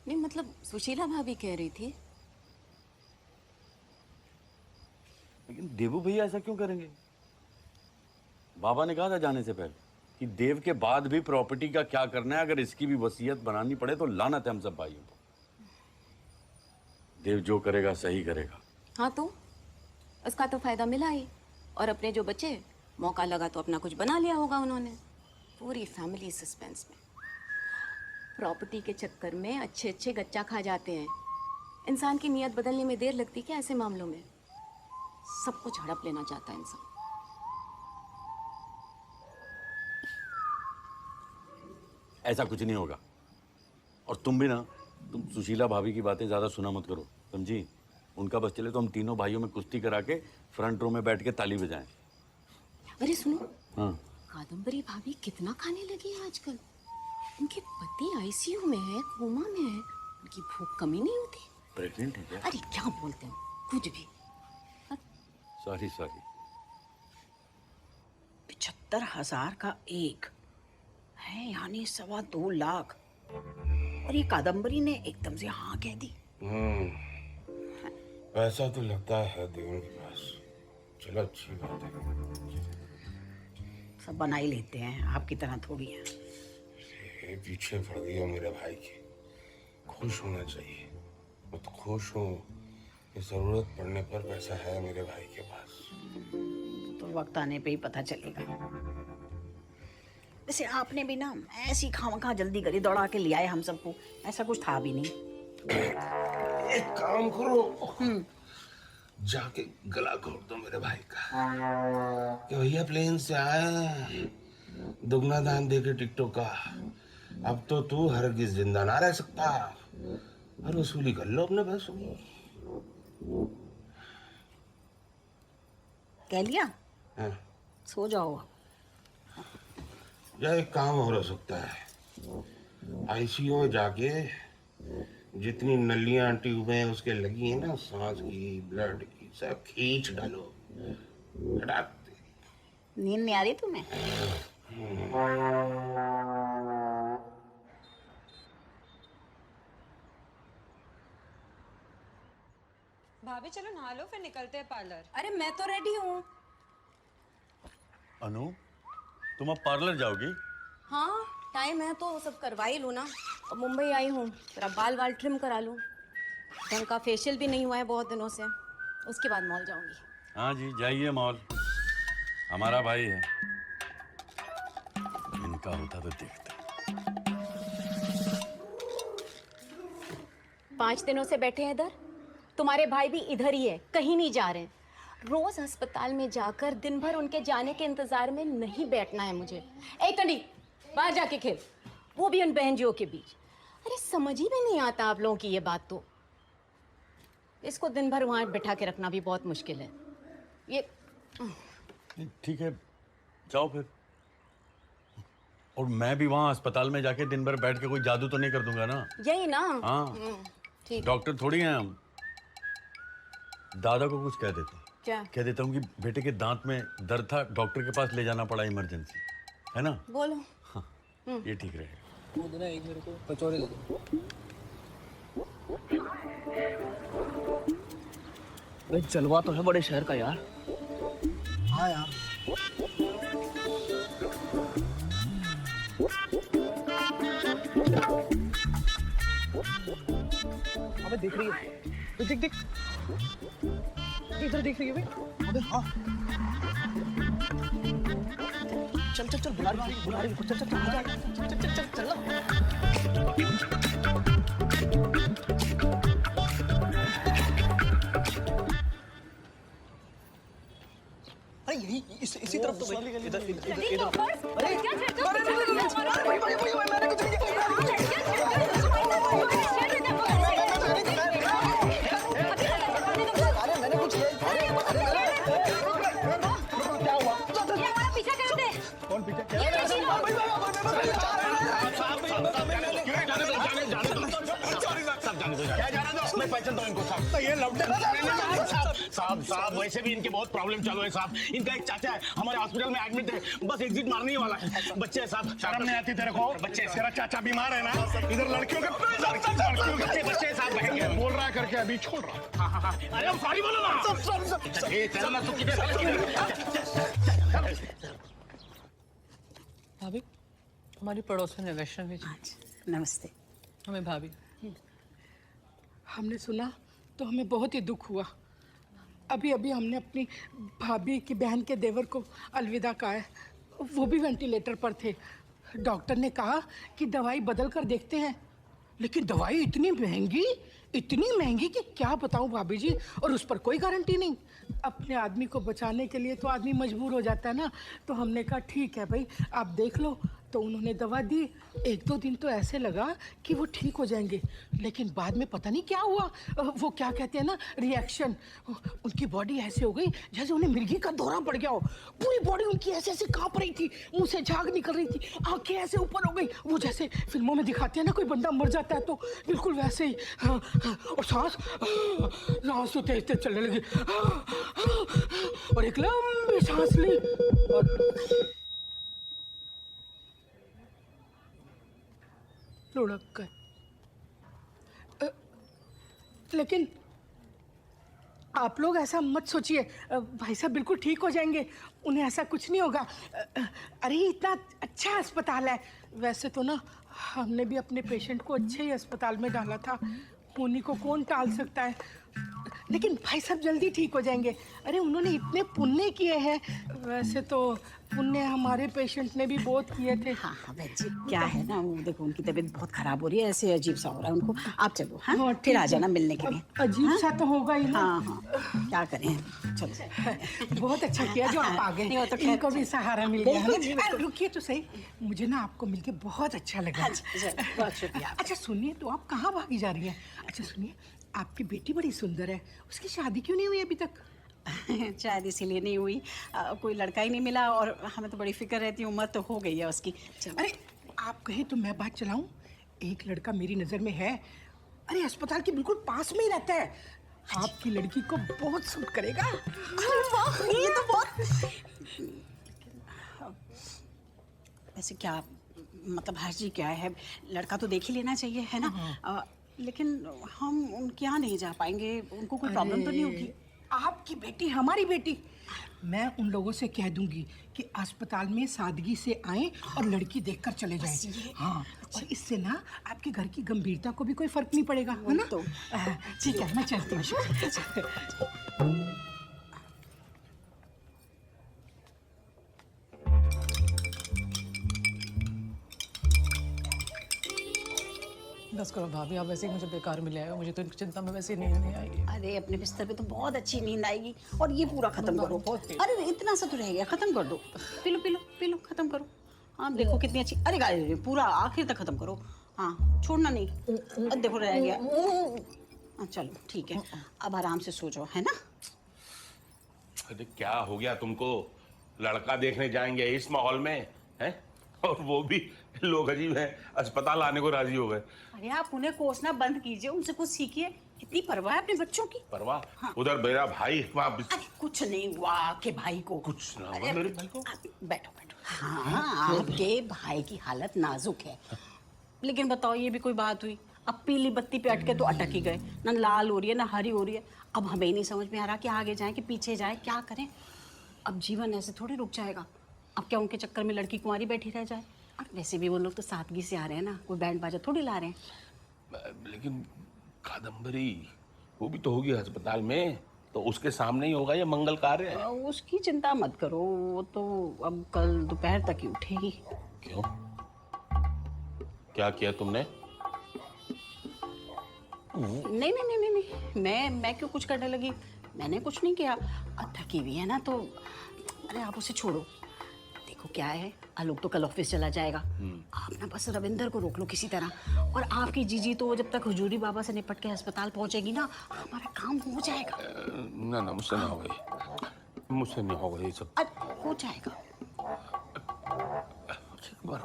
नहीं मतलब सुशीला भाभी कह रही थी। लेकिन देवू भैया ऐसा क्यों करेंगे? बाबा ने कहा था जाने से पहले कि देव के बाद भी प्रॉपर्टी का क्या करना है, अगर इसकी भी वसीयत बनानी पड़े तो लानत है हम सब भाइयों को। देव जो करेगा सही करेगा। हाँ तो उसका तो फायदा मिला ही, और अपने जो बचे मौका लगा तो अपना कुछ बना लिया होगा उन्होंने। पूरी फैमिली सस्पेंस में। प्रॉपर्टी के चक्कर में अच्छे अच्छे गच्चा खा जाते हैं। इंसान की नीयत बदलने में देर लगती क्या ऐसे मामलों में? सब कुछ हड़प लेना चाहता है इंसान। ऐसा कुछ नहीं होगा। और तुम भी ना, तुम सुशीला भाभी की बातें ज्यादा सुना मत करो, समझी? उनका बस चले तो हम तीनों भाइयों में कुश्ती करा के फ्रंट रो में बैठ के ताली बजाएं। अरे सुनो, हाँ, कादम्बरी भाभी कितना खाने लगी है आजकल। उनके पति आईसीयू में है, कोमा में है, उनकी भूख कमी नहीं होती। प्रेग्नेंट है क्या? अरे क्या बोलते हो, कुछ भी। सॉरी। 75,000 का एक है, यानी 2.25 लाख। और ये कादम्बरी ने एकदम से हाँ कह दी। पैसा तो लगता है देव के पास। चलो अच्छी बात है, सब बना ही लेते हैं, आपकी तरह थोड़ी है। ये पीछे पड़ गई हो मेरे भाई के। खुश होना चाहिए। मैं तो खुश हूँ कि जरूरत पड़ने पर पैसा है मेरे भाई के पास। तो वक्त आने पे ही पता चलेगा। वैसे आपने भी ना ऐसी खामखा जल्दी करी, दौड़ा के ले आए हम सबको। ऐसा कुछ था भी नहीं। एक काम करो, जाके गला घोट दो मेरे भाई का कि भैया प्लेन से आए, दुगना दान दे के टिकटों का। अब तो तू हरगिज जिंदा ना रह सकता। और वसूली कर लो अपने पैसों की। कह लिया? हाँ। सो जाओ। या एक काम और हो सकता है, आईसीयू में जाके जितनी नलियां ट्यूबें उसके लगी हैं ना, सांस की, ब्लड की, सब खींच डालो। हटा दे। नींद नहीं आ रही तुम्हें? भाभी चलो नहा लो, फिर निकलते हैं पार्लर। अरे मैं तो रेडी हूँ। अनु, तुम अब पार्लर जाओगी? हाँ टाइम है तो सब करवा ही लूँ ना। अब मुंबई आई हूँ, तेरा बाल ट्रिम करा लूँ। ढंग का फेशियल भी नहीं हुआ है बहुत दिनों से। उसके बाद मॉल जाऊंगी। हाँ जी, जाइए मॉल, हमारा भाई है। इनका होता तो देखते। 5 दिनों से बैठे हैं इधर। तुम्हारे भाई भी इधर ही है, कहीं नहीं जा रहे हैं। रोज अस्पताल में जाकर दिन भर उनके जाने के इंतजार में नहीं बैठना है मुझे। ए टंडी, बाहर जाके खेल, वो भी उन बहनजियों के बीच। अरे समझ ही में नहीं आता आप लोगों की ये बात। तो इसको दिन भर वहां बैठा के रखना भी बहुत मुश्किल है। ये ठीक है, जाओ फिर। और मैं भी वहाँ अस्पताल में जाके दिन भर बैठ के कोई जादू तो नहीं कर दूंगा ना? यही ना? हाँ, ठीक। डॉक्टर थोड़ी हैं हम। दादा को कुछ कह देता हूँ। क्या कह देता हूँ कि बेटे के दांत में दर्द था, डॉक्टर के पास ले जाना पड़ा इमरजेंसी, है ना? बोलो। हाँ, ये ठीक रहेगा। वो देना, एक मेरे को कचौड़ी दे दो। भाई जलवा तो है बड़े शहर का यार। हाँ यार। अबे देख रही है? देख इधर देख रही है भाई। अबे हाँ। चल बुला रही है। चल चल अरे यही इसी तरफ तो भाई। इधर कौन पीछे? मैं ये लौटे साहब साहब वैसे भी इनके बहुत प्रॉब्लम चालू है साहब। इनका एक चाचा है हमारे हॉस्पिटल में एडमिट है, बस एग्जिट मारने ही वाला है। बच्चे साहब शर्म नहीं आती तेरे को? बच्चे तेरा चाचा बीमार है ना, इधर लड़कियों के बच्चे साहब बहेंगे। बोल रहा है करके अभी छोड़ रहा। हाँ। अरे हम सॉरी बोलो ना। चलो ना तू किधर भाभी हमारी पड़ोसन है वैष्णवी जी। नमस्ते। हमें भाभी। हमने सुना तो हमें बहुत ही दुख हुआ। अभी अभी हमने अपनी भाभी की बहन के देवर को अलविदा कहा है, वो भी वेंटिलेटर पर थे। डॉक्टर ने कहा कि दवाई बदल कर देखते हैं, लेकिन दवाई इतनी महंगी कि क्या बताऊं भाभी जी, और उस पर कोई गारंटी नहीं। अपने आदमी को बचाने के लिए तो आदमी मजबूर हो जाता है ना, तो हमने कहा ठीक है भाई आप देख लो। तो उन्होंने दवा दी, 1-2 दिन तो ऐसे लगा कि वो ठीक हो जाएंगे, लेकिन बाद में पता नहीं क्या हुआ। वो क्या कहते हैं ना, रिएक्शन। उनकी बॉडी ऐसे हो गई जैसे उन्हें मिर्गी का दौरा पड़ गया हो। पूरी बॉडी उनकी ऐसे ऐसे कांप रही थी, मुंह से झाग निकल रही थी, आंखें ऐसे ऊपर हो गई। वो जैसे फिल्मों में दिखाते हैं ना कोई बंदा मर जाता है, तो बिल्कुल वैसे ही। और सांस तो तेज तेज चलने लगी, और एक लंबी सांस ली और लुढ़क गए। लेकिन आप लोग ऐसा मत सोचिए, भाई साहब बिल्कुल ठीक हो जाएंगे, उन्हें ऐसा कुछ नहीं होगा। अरे इतना अच्छा अस्पताल है। वैसे तो ना हमने भी अपने पेशेंट को अच्छे ही अस्पताल में डाला था, उन्हीं को कौन टाल सकता है। लेकिन भाई साहब जल्दी ठीक हो जाएंगे। अरे उन्होंने इतने पुण्य किए हैं। वैसे तो पुण्य हमारे पेशेंट ने भी बहुत किए थे। हाँ बहन जी, क्या है ना, वो देखो उनकी तबीयत बहुत खराब हो रही है, ऐसे अजीब सा हो रहा है उनको। आप चलो हाँ, फिर आ जाना मिलने के लिए। अजीब सा तो होगा ही ना। हाँ क्या करें, चलो। बहुत अच्छा किया जो आप आ गए, इनको भी सहारा मिल गया। रुकिए तो सही, मुझे ना आपको मिलके बहुत अच्छा लगा। बहुत शुक्रिया। अच्छा सुनिए, तो आप कहाँ भागी जा रही हैं? अच्छा सुनिए, आपकी बेटी बड़ी सुंदर है, उसकी शादी क्यों नहीं हुई अभी तक? शायद इसीलिए नहीं हुई, कोई लड़का ही नहीं मिला, और हमें तो बड़ी फिक्र रहती, उम्र तो हो गई है उसकी। अरे आप कहें तो मैं बात चलाऊं, एक लड़का मेरी नज़र में है। अरे अस्पताल के बिल्कुल पास में ही रहता है, आपकी लड़की को बहुत सूट करेगा। ये तो बहुत। वैसे क्या मतलब हर्जी क्या है, लड़का तो देख ही लेना चाहिए, है ना। लेकिन हम उनके यहाँ नहीं जा पाएंगे, उनको कोई प्रॉब्लम तो नहीं होगी? आपकी बेटी हमारी बेटी, मैं उन लोगों से कह दूंगी कि अस्पताल में सादगी से आए और लड़की देखकर चले जाएं। हाँ, और इससे ना आपके घर की गंभीरता को भी कोई फर्क नहीं पड़ेगा, है ना? तो ठीक है, मैं चलती हूँ। बस करो भाभी, आप वैसे ही मुझे बेकार मिले आए हो, मुझे तो चिंता में वैसे नींद नहीं आएगी। अरे अपने बिस्तर पे तो बहुत अच्छी नींद आएगी, और ये पूरा खत्म करो। अरे इतना सा तो रह गया, खत्म कर दो। P low P low P low, खत्म करो। हाँ देखो कितनी अच्छी। अरे गाइस पूरा आखिर तक खत्म करो, हाँ छोड़ना नहीं। देखो रह गया। चलो ठीक है, अब आराम से सो जाओ, है ना। अरे क्या हो गया तुमको, लड़का देखने जाएंगे इस माहौल में हैं, और वो भी लोग अजीब हैं, अस्पताल आने को राजी हो गए। अरे आप उन्हें कोसना बंद कीजिए, उनसे कुछ सीखिए। कितनी परवाह है अपने बच्चों की। परवाह? हाँ। उधर मेरा भाई वहाँ कुछ नहीं हुआ आपके भाई को। कुछ ना हुआ मेरे भाई को। बैठो बैठो। हाँ आपके भाई की हालत नाजुक है, लेकिन बताओ ये भी कोई बात हुई? अब पीली बत्ती पे अटके तो अटक ही गए, ना लाल हो रही है ना हरी हो रही है। अब हमें ही नहीं समझ में आ रहा कि आगे जाए कि पीछे जाए, क्या करें। अब जीवन ऐसे थोड़ी रुक जाएगा। अब क्या उनके चक्कर में लड़की कुंवारी बैठी रह जाए? वैसे भी वो लोग तो सादगी से आ रहे हैं ना, कोई बैंड बाजा थोड़ी ला रहे हैं। लेकिन कादम्बरी वो भी तो होगी अस्पताल में, तो उसके सामने ही होगा ये मंगल कार्य है। उसकी चिंता मत करो, वो तो अब कल दोपहर तक ही उठेगी। क्यों, क्या किया तुमने? नहीं नहीं नहीं नहीं, मैं क्यों कुछ करने लगी, मैंने कुछ नहीं किया। थकी हुई है ना तो। अरे आप उसे छोड़ो, देखो क्या है, आलोक तो कल ऑफिस चला जाएगा। आप ना बस रविंदर को रोक लो किसी तरह, और आपकी जीजी तो जब तक हुजूरी बाबा से निपट के अस्पताल पहुंचेगी ना, हमारा काम हो जाएगा। ना ना मुझसे ना होगा, मुझसे नहीं होगा ये सब। हो जाएगा।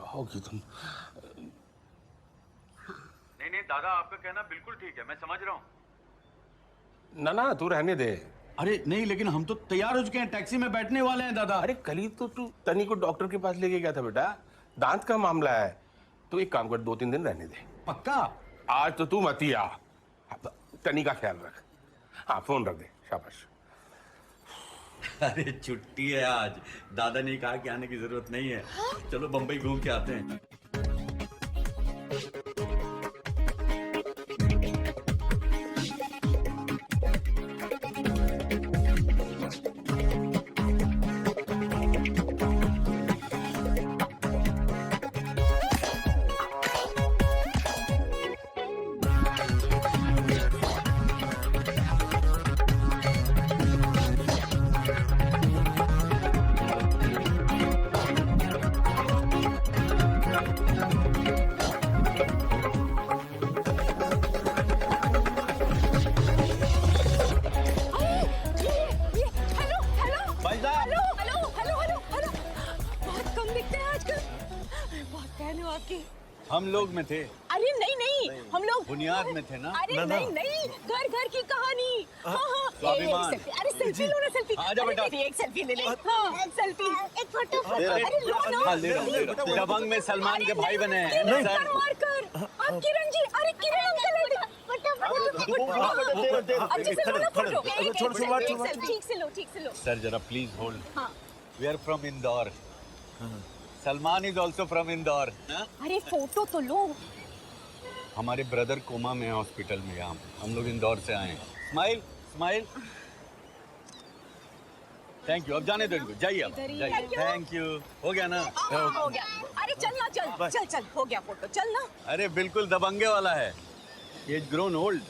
होगी तुम। नहीं नहीं दादा, आपका कहना बिल्कुल ठीक है, मैं समझ रहा हूँ। ना ना तू रहने दे। अरे नहीं, लेकिन हम तो तैयार हो चुके हैं, टैक्सी में बैठने वाले हैं दादा। अरे कल ही तो तू तनी को डॉक्टर के पास लेके गया था बेटा, दांत का मामला है। तो एक काम कर, 2-3 दिन रहने दे। पक्का? आज तो तू मत ही आ, तनी का ख्याल रख। हाँ फोन रख दे, शाबाश। अरे छुट्टी है आज, दादा ने कहा कि आने की जरूरत नहीं है। चलो बम्बई घूम के आते हैं। हम लोग में थे। अरे नहीं नहीं, हम लोग बुनियाद में थे ना। अरे नहीं नहीं, घर घर की कहानी। हाँ हाँ, स्वाभिमान। अरे सेल्फी लो ना, सेल्फी। आजा बेटा। अरे एक सेल्फी ले ले। हाँ एक सेल्फी, एक फोटो। अरे लो ना। हाँ, ले रहा हूँ। दबंग में सलमान के भाई बने हैं। मार कर। आप किरण जी, अरे किरण अंकल अच्छे से लो ना फोटो। ठीक से लो, ठीक से लो। सर जरा प्लीज होल्ड। हाँ। We are from Indore. Salman is also from Indore. अरे फोटो तो लो। हमारे ब्रदर कोमा में है हॉस्पिटल में, यहाँ हम लोग इंदौर से आए हैं। Smile smile. Thank you. अब जाने दो इनको, जाइए अब जाइए। Thank you. हो गया ना? हो गया। अरे चल ना, चल चल चल, हो गया फोटो, चल ना। अरे बिल्कुल दबंगे वाला है। As grown old.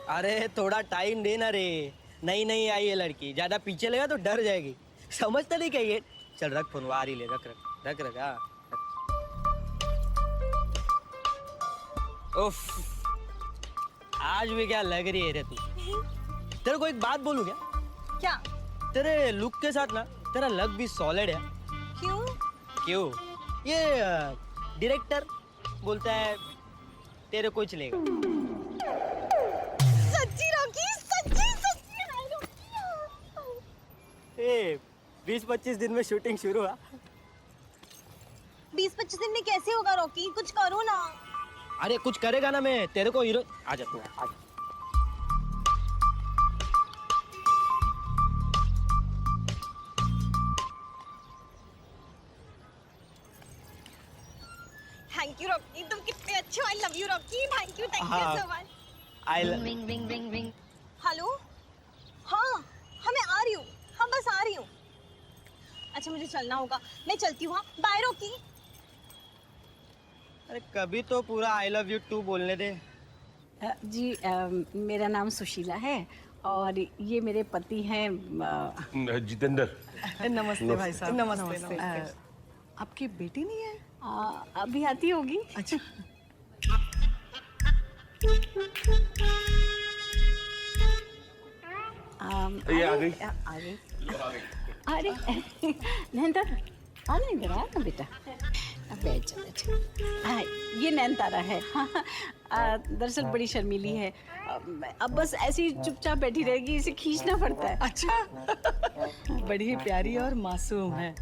अरे थोड़ा टाइम देना रे, नई नई आई है लड़की, ज्यादा पीछे लगा तो डर जाएगी। समझता नहीं क्या ये। चल रख फोन, आ रही ले, रख रख रख रख। हाँ उफ, आज भी क्या लग रही है रे तू। तेरे को एक बात बोलूं क्या? क्या? तेरे लुक के साथ ना तेरा लक भी सॉलिड है। क्यों? क्यों? ये डायरेक्टर बोलता है तेरे को ही चलेगा। सच्ची रॉकी, सच्ची सच्ची। ए 20-25 दिन में शूटिंग शुरू हुआ। 20-25 दिन में कैसे होगा रॉकी? कुछ करो ना। अरे कुछ करेगा ना, मैं तेरे को हीरो। आजा तू, आजा। थैंक यू रॉकी, तुम कितने अच्छे हो। I love you Rocky, thank you so much. I Ring, ring, ring, ring. Hello, हाँ हाँ मैं आ रही हूँ। हाँ बस आ रही हूँ। अच्छा मुझे चलना होगा, मैं चलती हूँ। Bye Rocky. अरे कभी तो पूरा आई लव यू टू बोलने दे। जी मेरा नाम सुशीला है और ये मेरे पति हैं जितेंद्र। नमस्ते भाई साहब। नमस्ते। आपकी बेटी नहीं है? अभी आती होगी। अच्छा। ये आ गई। आ गई। अरे नैनतारा, आ नैनतारा, आ ना बेटा, अब बैठ जा, बैठ जा। ये नैनतारा है। दरअसल बड़ी शर्मीली है, अब बस ऐसे ही चुपचाप बैठी रहेगी, इसे खींचना पड़ता है। अच्छा। बड़ी प्यारी और मासूम है।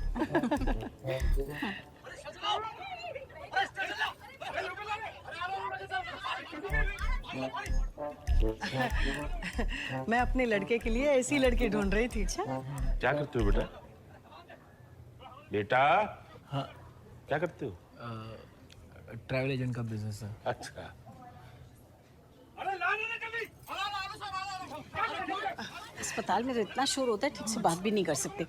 मैं अपने लड़के के लिए ऐसी लड़की ढूंढ रही थी। अच्छा क्या करते हो बेटा? बेटा हाँ क्या करते हो? ट्रैवल एजेंट का बिजनेस है। अच्छा। अस्पताल में इतना शोर होता है, ठीक से बात भी नहीं कर सकते।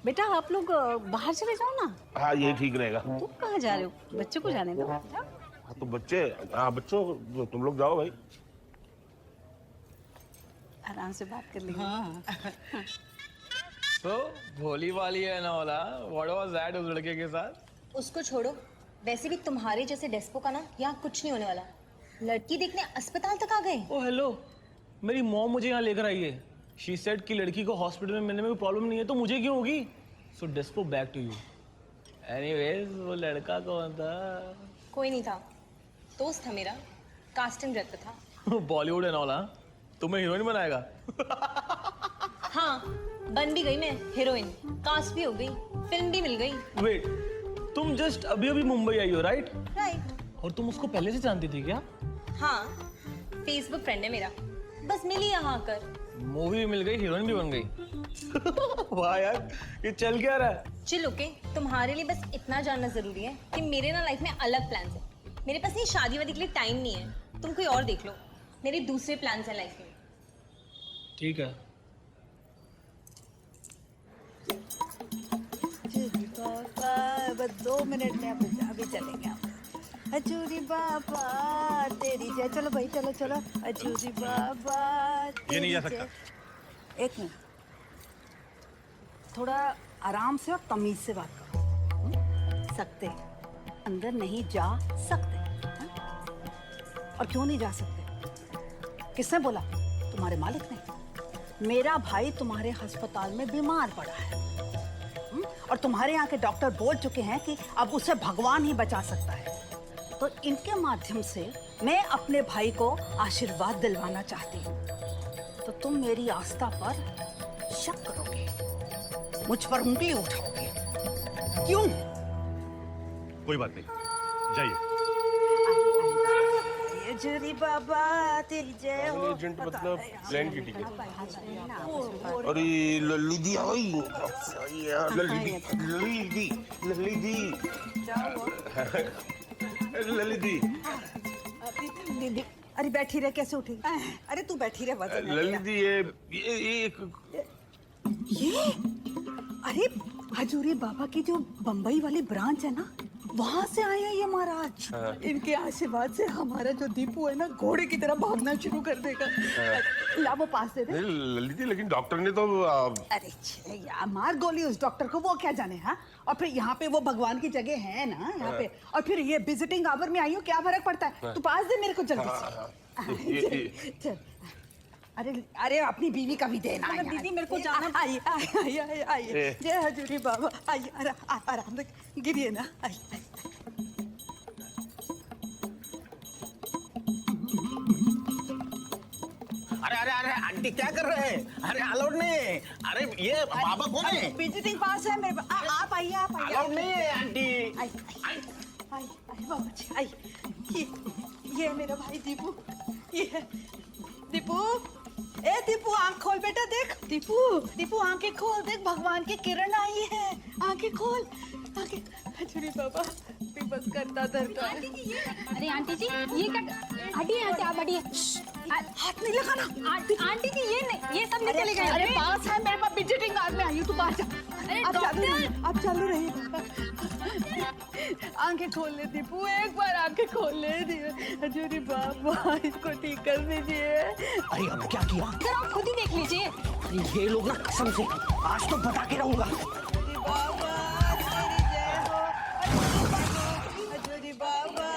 बेटा आप लोग बाहर चले जाओ ना। हाँ ये ठीक रहेगा। तुम कहाँ जा रहे हो? बच्चे को जाने दो। हाँ तो बच्चे, हाँ बच्चों तुम लोग जाओ भाई, आराम से बात कर लेंगे। हाँ। तो भोली वाली है ना वाला, व्हाट वाज दैट उस लड़के के साथ? उसको छोड़ो, वैसे भी तुम्हारे जैसे डेस्पो का ना यहाँ कुछ नहीं होने वाला। लड़की देखने अस्पताल तक आ गए। ओ हेलो, मेरी मॉम मुझे यहाँ लेकर आई है। शी सेड कि लड़की को हॉस्पिटल में मिलने में कोई प्रॉब्लम नहीं है, तो मुझे क्यों होगी? सो डेस्पो बैक टू यू। एनीवेज वो लड़का कौन था? कोई नहीं था, दोस्त था मेरा, कास्टिंग रहता था। Bollywood and all. हाँ तुम्हें हीरोइन बनाएगा? हाँ, बन भी गई मैं हीरोइन, कास्ट भी हो गई, फिल्म भी मिल गई। वेट, तुम जस्ट अभी अभी मुंबई आई हो, राइट? राइट। और तुम उसको पहले से जानती थी क्या? हाँ, फेसबुक फ्रेंड है मेरा, बस मिली यहाँ आकर। मूवी भी मिल गई, हीरोइन भी बन गई। वाह यार, ये चल क्या रहा है? चिल ओके, तुम्हारे लिए बस इतना जानना जरूरी है कि मेरे ना लाइफ में अलग प्लान्स हैं। मेरे पास ये शादी वादी के लिए टाइम नहीं है, तुम कोई और देख लो। मेरे दूसरे प्लान्स हैं लाइफ में। ठीक है। बस 2 मिनट में अभी चलेंगे हम। अजूरी बाबा तेरी जय। चलो भाई, चलो चलो। अजूरी बाबा ये नहीं जा सकता। एक मिनट, थोड़ा आराम से और तमीज से बात करो। सकते अंदर नहीं जा सकते, और क्यों नहीं जा सकते? किसने बोला? तुम्हारे मालिक ने। मेरा भाई तुम्हारे अस्पताल में बीमार पड़ा है, और तुम्हारे यहाँ के डॉक्टर बोल चुके हैं कि अब उसे भगवान ही बचा सकता है। तो इनके माध्यम से मैं अपने भाई को आशीर्वाद दिलवाना चाहती हूँ। तो तुम मेरी आस्था पर शक करोगे, मुझ पर उंगली उठाओगे, क्यों? कोई बात नहीं, जाइए। जुरी बाबा तेरी जय हो। एजेंट मतलब प्लेन की टिकट। अरे लल्ली दी आई, लल्ली दी। दीदी, अरे बैठी रहे, कैसे उठी? अरे तू बैठी रहे, वजन है लल्ली मेरा। दी, ये अरे हजूरी बाबा की जो बम्बई वाली ब्रांच है ना, वहाँ से आए हैं ये महाराज। इनके आशीर्वाद से हमारा जो दीपू है ना, घोड़े की तरह भागना शुरू कर देगा। ला वो पास दे दे। लल्ली दी, लेकिन डॉक्टर ने तो अरे छे यार, मार गोली उस डॉक्टर को, वो क्या जाने। हाँ, और फिर यहाँ पे वो भगवान की जगह है ना यहाँ पे, और फिर ये विजिटिंग आवर में आई हो, क्या फर्क पड़ता है? तू पास दे मेरे को जल्दी से। चल। अरे अरे, अपनी बीवी का भी देना यार। दीदी मेरे को जाना। आइए आइए आइए आइए। जय हजूरी बाबा। आइए, आराम से गिरिए ना। आइए। अरे अरे अरे आंटी क्या कर रहे हैं? अरे अलाउड नहीं है। अरे ये बाबा कौन है? विजिटिंग पास है मेरे पास। आप आइए, आप आइए। अलाउड नहीं है आंटी। आई बाबा जी, आई। ये मेरा भाई दीपू। ये है दीपू। ए दीपू, आंख खोल बेटा, देख। दीपू आंखें खोल, देख भगवान की किरण आई है। आंखें खोल, आंखें। हजूरी बाबा तू बस करता धरता। अरे आंटी जी, ये क्या? हटिए यहाँ से, आप हटिए। हाथ नहीं लगाना। आंटी जी ये नहीं, ये सब नहीं चलेगा। अरे पास है मेरे पास, विजिटिंग कार्ड में आई हूँ, तू बाहर जा। आप चालू रहिए। आंखें खोल ले दीपू, एक बार आंखें खोल ले। हजूरी बाबा इसको ठीक कर दीजिए। अरे अब क्या किया? सर आप खुद ही देख लीजिए। अरे ये लोग ना, कसम से आज तो बता के रहूंगा। हजूरी बाबा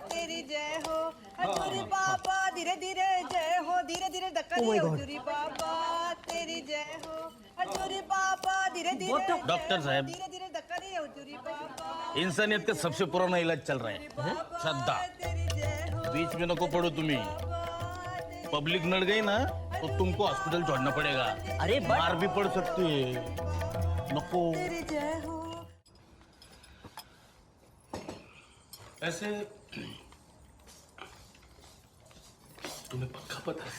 तेरी जय हो। हजूरी बाबा धीरे धीरे जय हो, धीरे धीरे धक्का दिए। हजूरी बाबा तेरी जय हो। हजूरी बाबा धीरे धीरे। डॉक्टर साहब, धीरे धीरे धक्का दिए। हजूरी बाबा इंसानियत का सबसे पुराना इलाज चल रहा है, श्रद्धा। बीच में नको पड़ो तुम्ही। पब्लिक नड़ गई ना तो तुमको हॉस्पिटल छोड़ना पड़ेगा। अरे मार भी पड़ सकती है, नको। तेरी जय हो। ऐसे तुम्हें पक्का पता है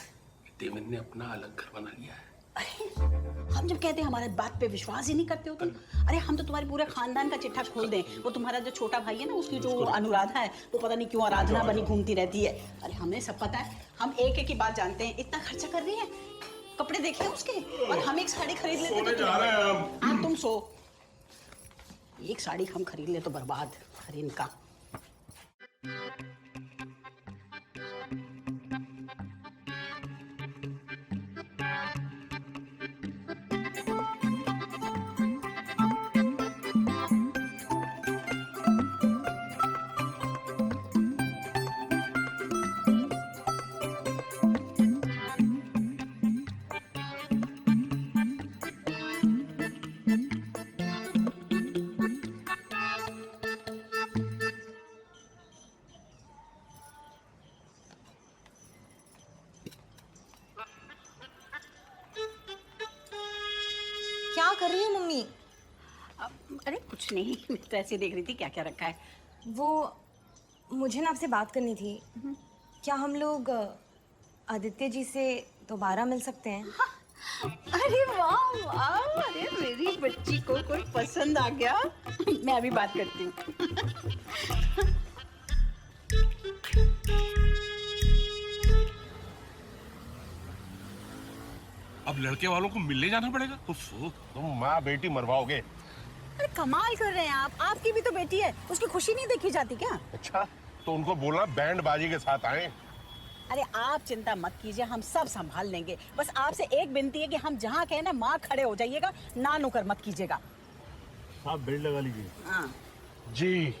देवेंद्र ने अपना अलग घर बना लिया है? हम जब कहते हैं हमारे बात पे विश्वास ही नहीं करते हो तुम। अरे हम तो तुम्हारे पूरे खानदान का चिट्ठा खोल दें। वो तुम्हारा जो छोटा भाई है ना, उसकी जो अनुराधा है, वो पता नहीं क्यों आराधना बनी घूमती रहती है। अरे हमें सब पता है, हम एक एक की बात जानते हैं। इतना खर्चा कर रही है, कपड़े देखे उसके, और हम एक साड़ी खरीद लेते सोने जा रहे हैं हम। हाँ तुम सो। एक साड़ी हम खरीद ले तो बर्बाद। अरे इनका कर रही हो मम्मी? अरे कुछ नहीं, मैं तो ऐसे देख रही थी क्या क्या रखा है। वो मुझे ना आपसे बात करनी थी। क्या हम लोग आदित्य जी से दोबारा मिल सकते हैं? अरे वाह वाह, अरे मेरी बच्ची को कोई पसंद आ गया। मैं अभी बात करती हूँ। अब लड़के वालों को मिलने जाना पड़ेगा। उफ, तुम माँ बेटी मरवाओगे। अरे कमाल कर रहे हैं आप, आपकी भी तो बेटी है, उसकी खुशी नहीं देखी जाती क्या? अच्छा, तो उनको बोलना बैंड बाजी के साथ आए। अरे आप चिंता मत कीजिए, हम सब संभाल लेंगे। बस आपसे एक विनती है कि हम जहाँ कहें ना माँ खड़े हो जाइएगा, ना नुकर मत कीजिएगा। आप बेल्ट लगा लीजिए। हाँ जी।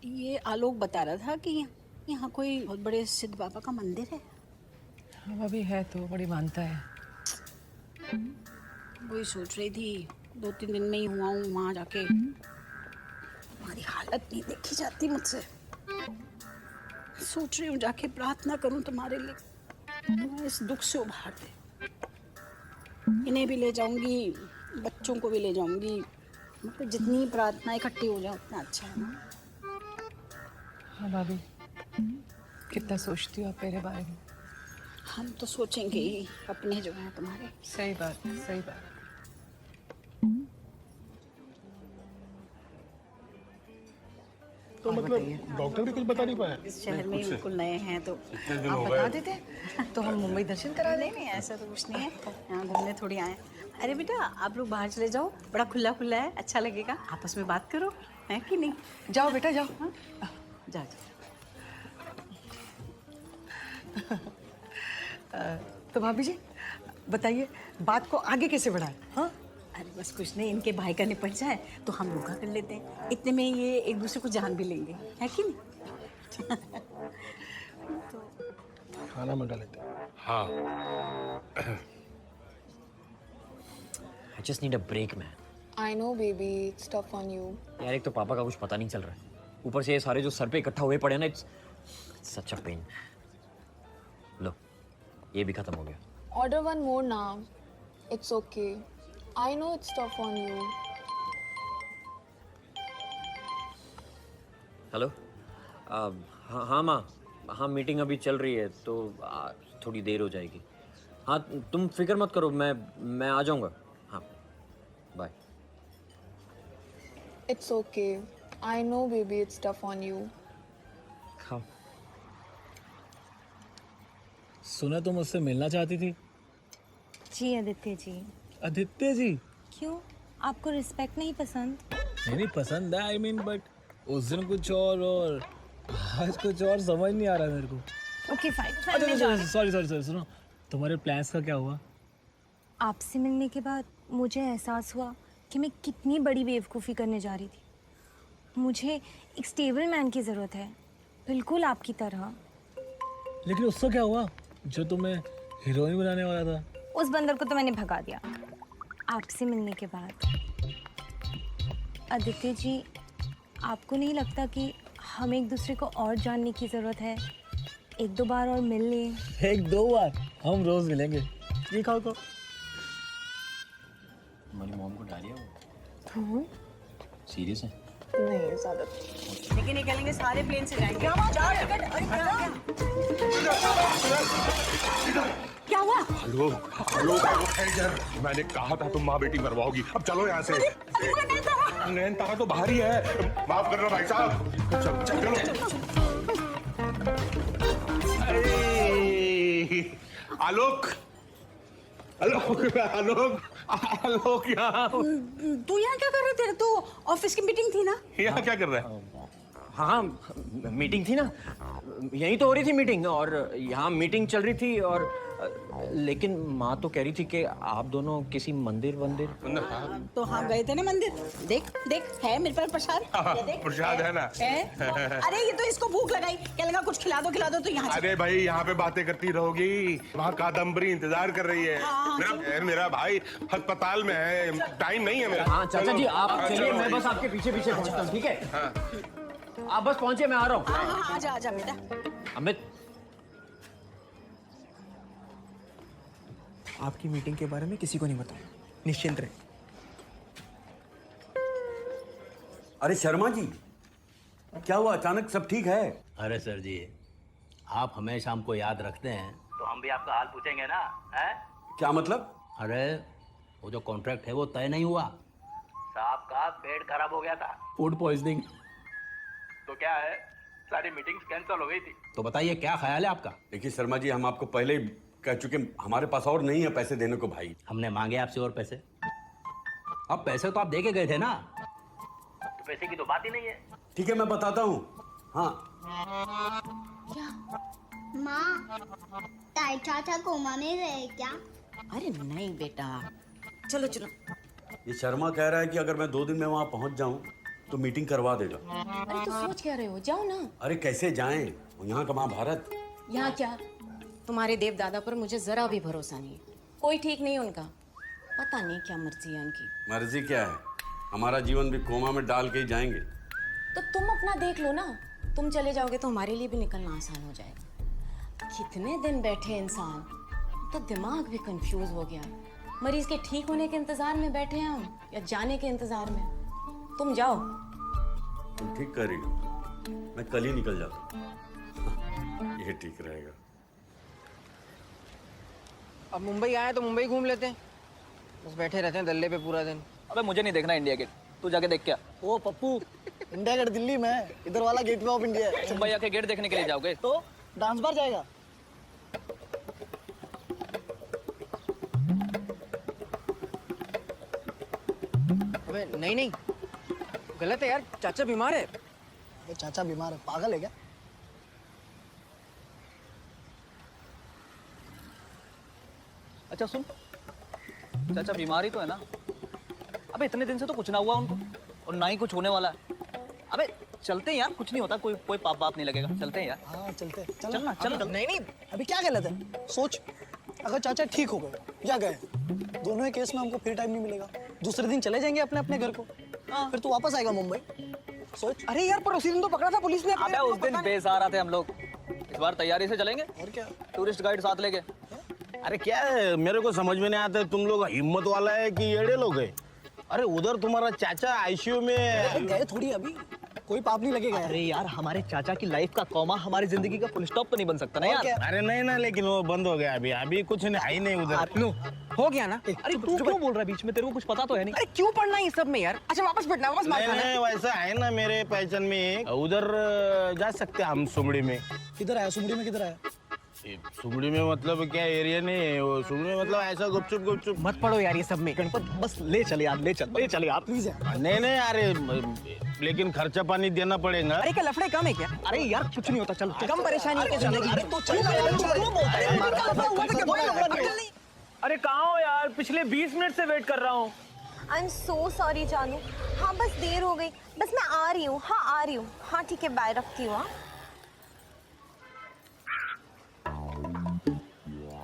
ये आलोक बता रहा था कि यहाँ कोई बहुत बड़े सिद्ध बाबा का मंदिर है। हाँ भाभी, है तो बड़ी मानता है। वही सोच रही थी, 2-3 दिन में ही हुआ हूँ वहाँ जाके। हमारी हालत नहीं देखी जाती मुझसे। सोच रही हूँ जाके प्रार्थना करूँ तुम्हारे लिए, तुम्हें इस दुख से उभार दे। इन्हें भी ले जाऊंगी, बच्चों को भी ले जाऊंगी। मतलब जितनी प्रार्थना इकट्ठी हो जाए उतना अच्छा है ना। हाँ भाभी, कितना सोचती हो आप मेरे बारे में। हम तो सोचेंगे ही, अपने जो हैं तुम्हारे। सही बात, सही बात। तो मतलब डॉक्टर भी कुछ बता नहीं पाया? इस शहर में बिल्कुल नए हैं तो आप बता देते तो हम मुंबई दर्शन करा नहीं नहीं, ऐसा तो कुछ नहीं है, यहाँ घूमने थोड़ी आए। अरे बेटा, आप लोग बाहर चले जाओ, बड़ा खुला खुला है, अच्छा लगेगा। आपस में बात करो, है कि नहीं? जाओ बेटा जाओ। हाँ? जा तो भाभी जी बताइए, बात को आगे कैसे बढ़ाएं? हाँ, अरे बस कुछ नहीं, इनके भाई का निपट जाए तो हम लोग का कर लेते हैं। इतने में ये एक दूसरे को जान भी लेंगे, है कि नहीं? खाना मंगा लेते हैं। हाँ। I just need a break, man. I know, baby. It's tough on you. यार एक तो पापा का कुछ पता नहीं चल रहा है, ऊपर से ये सारे जो सर पे इकट्ठा हुए पड़े ना, it's such a pain. लो, ये भी खत्म हो गया। Order one more now. It's okay. I know it's tough on you. Hello, हाँ माँ, हाँ मीटिंग अभी चल रही है तो थोड़ी देर हो जाएगी। हाँ तुम फिक्र मत करो, मैं आ जाऊँगा। हाँ bye. It's okay. I know, baby. It's tough on you. खाओ। सुना तुम मुझसे मिलना चाहती थी? जी आदित्य जी। आदित्य जी? क्यों, आपको रिस्पेक्ट नहीं पसंद? नहीं पसंद है, आई मीन बट उस दिन कुछ और आज कुछ और समझ नहीं आ रहा मेरे को। Okay fine, sorry sorry sorry, सुनो, तुम्हारे प्लान्स का क्या हुआ? आपसे मिलने के बाद मुझे एहसास हुआ कि मैं कितनी बड़ी बेवकूफ़ी करने जा रही थी। मुझे एक स्टेबल मैन की ज़रूरत है, बिल्कुल आपकी तरह। लेकिन उसका क्या हुआ जो तुम्हें हीरोइन बनाने वाला था? उस बंदर को तो मैंने भगा दिया आपसे मिलने के बाद। आदित्य जी, आपको नहीं लगता कि हम एक दूसरे को और जानने की ज़रूरत है? 1-2 बार और मिल लें। 1-2 बार? हम रोज मिलेंगे। ये खाओ खाओ। हमारी मॉम को डायरिया हुआ? सीरियस है? नहीं ज़्यादा। लेकिन निकलेंगे सारे प्लेन से जाएंगे। क्या हुआ? मैंने कहा था तुम माँ बेटी मरवाओगी। अब चलो यहाँ से। नैनतारा तो बाहर ही है। माफ करना भाई साहब। चलो। आलोक, आलोक यहाँ। तू यहाँ क्या कर रहे थे? तो ऑफिस की मीटिंग थी ना? यहाँ क्या कर रहा है? हाँ मीटिंग थी ना, यहीं तो हो रही थी मीटिंग, और यहाँ मीटिंग चल रही थी। और लेकिन माँ तो कह रही थी कि आप दोनों किसी मंदिर तो हाँ गए थे ना मंदिर। देख है मेरे पास प्रसाद। ये देख, प्रसाद है ना? अरे ये तो इसको भूख लगाई, क्या लगा कुछ खिला दो तो यहाँ। अरे भाई यहाँ पे बातें करती रहोगी, वहाँ कादम्बरी इंतजार कर रही है। मेरा भाई अस्पताल में है, टाइम नहीं है मेरा। हाँ चाचा जी आप चलिए, मैं बस आपके पीछे पहुंचता हूँ, ठीक है? आप बस पहुंचे, मैं आ रहा हूँ। हाँ आजा आजा बेटा। अमित, आपकी मीटिंग के बारे में किसी को नहीं बताया, निश्चिंत रहे। अरे शर्मा जी, क्या हुआ? अचानक सब ठीक है? अरे सर जी, आप हमेशा हमको याद रखते हैं तो हम भी आपका हाल पूछेंगे ना, हैं? क्या मतलब? अरे वो जो कॉन्ट्रैक्ट है वो तय नहीं हुआ, साहब का पेट खराब हो गया था, फूड पॉइजनिंग। तो क्या है, सारी मीटिंग्स कैंसिल हो गई थी। तो बताइए क्या ख्याल है आपका? देखिए शर्मा जी, हम आपको पहले ही कह चुके, हमारे पास और नहीं है पैसे देने को भाई। हमने मांगे आपसे और पैसे, अब पैसे तो आप दे के गए थे ना, तो पैसे की तो बात ही नहीं है। ठीक है, मैं बताता हूँ। हाँ माँ, ताई चाचा कोमा में गए क्या? अरे नहीं बेटा, चलो चलो। ये शर्मा कह रहा है कि अगर मैं 2 दिन में वहाँ पहुँच जाऊँ तो मीटिंग करवा देगा। अरे तो सोच क्या रहे हो, जाओ ना। अरे कैसे जाएं, यहाँ का महाभारत। यहाँ क्या, तुम्हारे देव दादा पर मुझे जरा भी भरोसा नहीं है, कोई ठीक नहीं उनका, पता नहीं क्या मर्जी है उनकी। मर्जी क्या है, हमारा जीवन भी कोमा में डाल के ही जाएंगे। तो तुम अपना देख लो ना, तुम चले जाओगे तो हमारे लिए भी निकलना आसान हो जाएगा। कितने दिन बैठे इंसान, तो दिमाग भी कंफ्यूज हो गया। मरीज के ठीक होने के इंतजार में बैठे हैं हम या जाने के इंतजार में? तुम जाओ। तुम ठीक कर रही हो, मैं कल ही निकल जाता हूँ। ये ठीक रहेगा। अब मुंबई आए तो मुंबई घूम लेते हैं, बस बैठे रहते हैं दल्ले पे पूरा दिन। अबे मुझे नहीं देखना इंडिया गेट, तू जाके देख क्या। ओ पप्पू, इंडिया गेट दिल्ली में है, इधर वाला गेटवे ऑफ इंडिया है। मुंबई आके गेट देखने के लिए जाओगे? तो डांस बार जाएगा। अबे नहीं नहीं, गलत है यार, चाचा बीमार है। अबे चाचा बीमार है, पागल है क्या? अच्छा सुन, चाचा बीमार ही तो है ना? अबे इतने दिन से तो कुछ ना हुआ उनको, और ना ही कुछ होने वाला है। अबे चलते हैं यार, कुछ नहीं होता, कोई पाप बाप नहीं लगेगा, चलते हैं यार। हाँ चलते, चलना चल। नहीं नहीं, अभी क्या गलत है? सोच, अगर चाचा ठीक हो गए या गए, दोनों ही केस में हमको फिर टाइम नहीं मिलेगा। दूसरे दिन चले जाएंगे अपने अपने घर को, फिर तू वापस आएगा मुंबई। सोच। अरे यार, पर उसी दिन तो पकड़ा था पुलिस ने। अबे उस दिन बेसहारा थे हम लोग, इस बार तैयारी से चलेंगे। और क्या, टूरिस्ट गाइड साथ लेके। अरे क्या है, मेरे को समझ में नहीं आता, तुम लोग हिम्मत वाला है कि येड़े लोग है? अरे उधर तुम्हारा चाचा आईसीयू में गए थोड़ी, अभी कोई पाप नहीं लगेगा। अरे यार, हमारे चाचा की लाइफ का कॉमा हमारी जिंदगी का फुल स्टॉप तो नहीं बन सकता ना यार। अरे नहीं ना, लेकिन वो बंद हो गया, अभी कुछ नहीं, नहीं उधर। हो गया ना। अरे तू क्यों बोल रहा है बीच में, तेरे को कुछ पता तो है नहीं। अरे क्यों पढ़ना है सब में यार? अच्छा वापस बैठना, वापस मार खाना। नहीं, वैसा है ना मेरे पहचान में, उधर जा सकते हम सुमड़ी में। किधर आया सुमड़ी में? किधर आया? सुमड़ी में मतलब क्या एरिया नहीं है वो, सुमड़ी में मतलब ऐसा गुपचुप। मत पढ़ो यार ये सब में। गणपत बस ले चले यार, ले चले यार प्लीज यार। नहीं अरे लेकिन खर्चा पानी देना पड़ेगा। अरे क्या लफड़े कम है क्या? अरे यार कुछ नहीं होता, चल। कम परेशानी है जिंदगी। अरे तो चल। अरे कहाँ हो यार, पिछले 20 मिनट से वेट कर रहा हूँ। आई एम सो सॉरी जानू, हाँ बस देर हो गई, बस मैं आ रही हूँ। हाँ आ रही हूँ, हाँ ठीक है, बाय, रखती हूँ।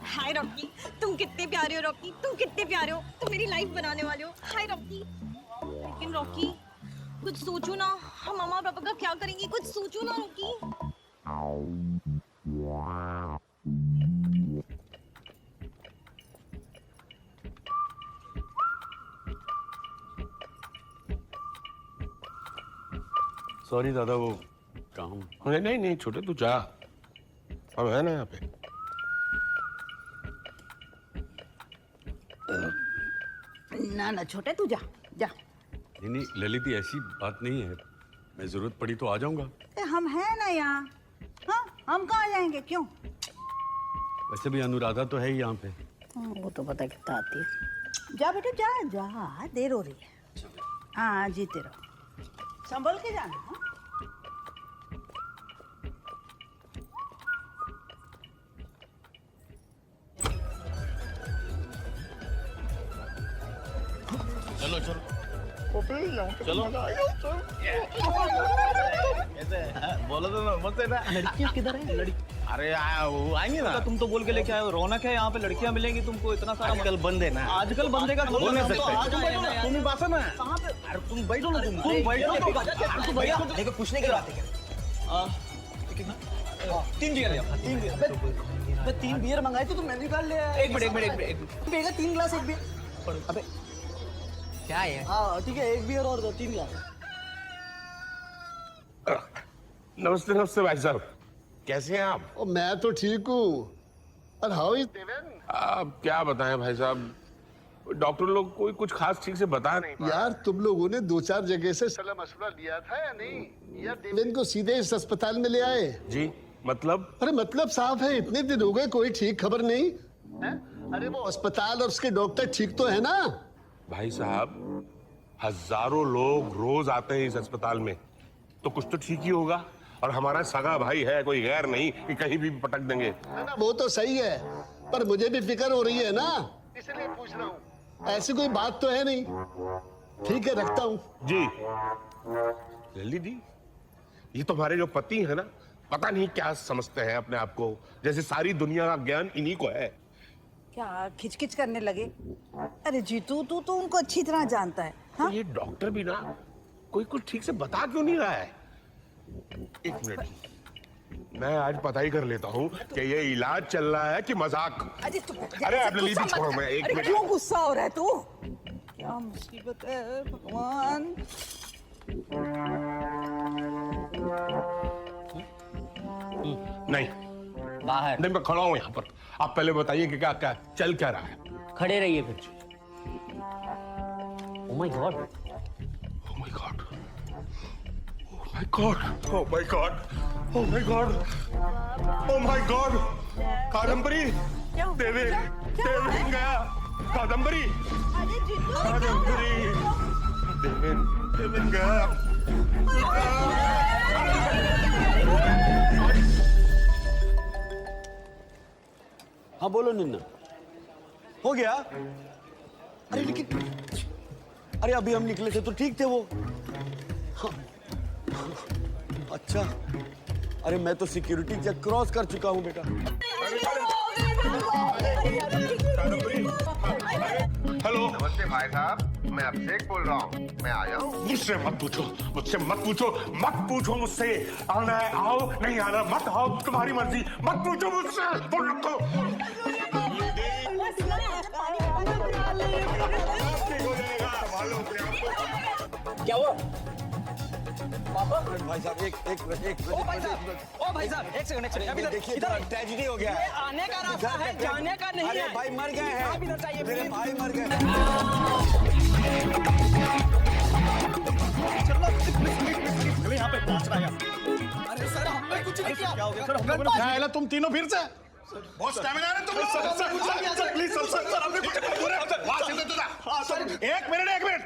हाय रॉकी, तुम कितने प्यारे हो रॉकी, तुम कितने प्यारे हो, तुम मेरी लाइफ बनाने वाले हो। हाय रॉकी। लेकिन रॉकी कुछ सोचो ना, हम मम्मा पापा का क्या करेंगे, कुछ सोचो ना रॉकी। सॉरी दादा, वो काम। नहीं छोटे, तू जा, हम है ना यहाँ पे। ना छोटे, तू जा जा। नहीं ललित, ऐसी बात नहीं है, मैं जरूरत पड़ी तो आ जाऊंगा। हम हैं ना यहाँ। हाँ, हम कहाँ जाएंगे, क्यों? वैसे भी अनुराधा तो है ही यहाँ पे। वो तो पता कितना आती है। जा बेटा, जा, देर हो रही है। हाँ जीते रहो, संभल के जाना। हाँ? चलो चलो। चलो। कैसे बोलो तो मत है ना। लड़कियां किधर है लड़की? अरे वो आएंगे ना। तुम तो बोल के लेके आए हो, रौनक है यहाँ पे, लड़कियां मिलेंगी तुमको इतना सारा। आजकल बंद है ना। आजकल बंदे का बोल नहीं तो आ सकते। जाए ना। तुम ही बात है ना। कहाँ पे? अरे तुम बैठो ना। तुम बैठो तो भैया देखो पूछने की बात है क्या? 3 बियर लिया, 3 बियर। मैं 3 बियर मंगाए थे तो मैंने निकाल लिया। एक मिनट। बेगा 3 ग्लास 1 बियर। अबे क्या है? हाँ ठीक है, 1 बियर और 3 ग्लास। नमस्ते नमस्ते भाई साहब, कैसे हैं आप? मैं तो ठीक हूँ। और हाउ इज देवेन? आप क्या बताएं भाई साहब, डॉक्टर लोग कोई कुछ खास ठीक से बता नहीं पा। यार तुम लोगों ने 2-4 जगह से सलाह मशवरा लिया था या नहीं? या देवेन को सीधे इस अस्पताल में ले आए? जी मतलब? अरे मतलब साफ है, इतने दिन हो गए कोई ठीक खबर नहीं है? अरे वो अस्पताल और उसके डॉक्टर ठीक तो है ना? भाई साहब, हजारों लोग रोज आते हैं इस अस्पताल में, तो कुछ तो ठीक ही होगा। और हमारा सगा भाई है, कोई गैर नहीं कि कहीं भी पटक देंगे। ना वो तो सही है, पर मुझे भी फिक्र हो रही है ना, इसलिए पूछ रहा हूँ। ऐसी कोई बात तो है नहीं। ठीक है, रखता हूँ जी। लल्ली दी, ये तुम्हारे जो पति है ना, पता नहीं क्या समझते हैं अपने आप को, जैसे सारी दुनिया का ज्ञान इन्हीं को है। क्या खिचखिच करने लगे? अरे जीतू, तू तो उनको अच्छी तरह जानता है। तो ये डॉक्टर भी ना कोई कुछ ठीक से बता क्यों नहीं रहा है? एक मिनट, मैं आज पता ही कर लेता हूँ कि ये इलाज चल रहा है कि मजाक। अरे आप लल्ली दी छोड़ो, मैं एक मिनट। क्यों गुस्सा हो रहा है तू? क्या मुसीबत है भगवान। नहीं बाहर नहीं, मैं खड़ा हूँ यहाँ पर। आप पहले बताइए कि क्या क्या चल क्या रहा है। खड़े रहिए फिर। Oh my God, oh my God, oh my God, oh my God, oh my God, oh my God. Kadambari, Deven गया। कादम्बरी, कादम्बरी, देवेन गया। हाँ बोलो निन्ना, हो गया? अरे लेकिन अरे अभी हम निकले थे तो ठीक थे वो। हाँ। अच्छा, अरे मैं तो सिक्योरिटी चेक क्रॉस कर चुका हूँ बेटा। हेलो, नमस्ते भाई साहब, मैं अभिषेक बोल रहा हूँ। मैं आया हूँ। मुझसे मत पूछो, मुझसे मत पूछो, मत पूछो मुझसे। आना है आओ, नहीं आना मत आओ, तुम्हारी मर्जी। मत पूछो मुझसे, फोन रखो। क्या हुआ? पापा भाई साहब, एक मिनट। ओ भाई साहब, एक सेकंड। अभी देखिए, ट्रेजेडी हो गया है। आने का रास्ता है, जाने का नहीं है। अरे भाई मर गए हैं। आप इधर चाहिए, मेरे भाई मर गए। चलो यहाँ पे पहुंच रहा है। अरे सर, हमने कुछ नहीं किया। क्या हो गया सर? क्या है तुम तीनों फिर से? बहुत स्टैमिना है तुम लोग। सर प्लीज सर, हमने कुछ नहीं बोला। सर एक मिनट,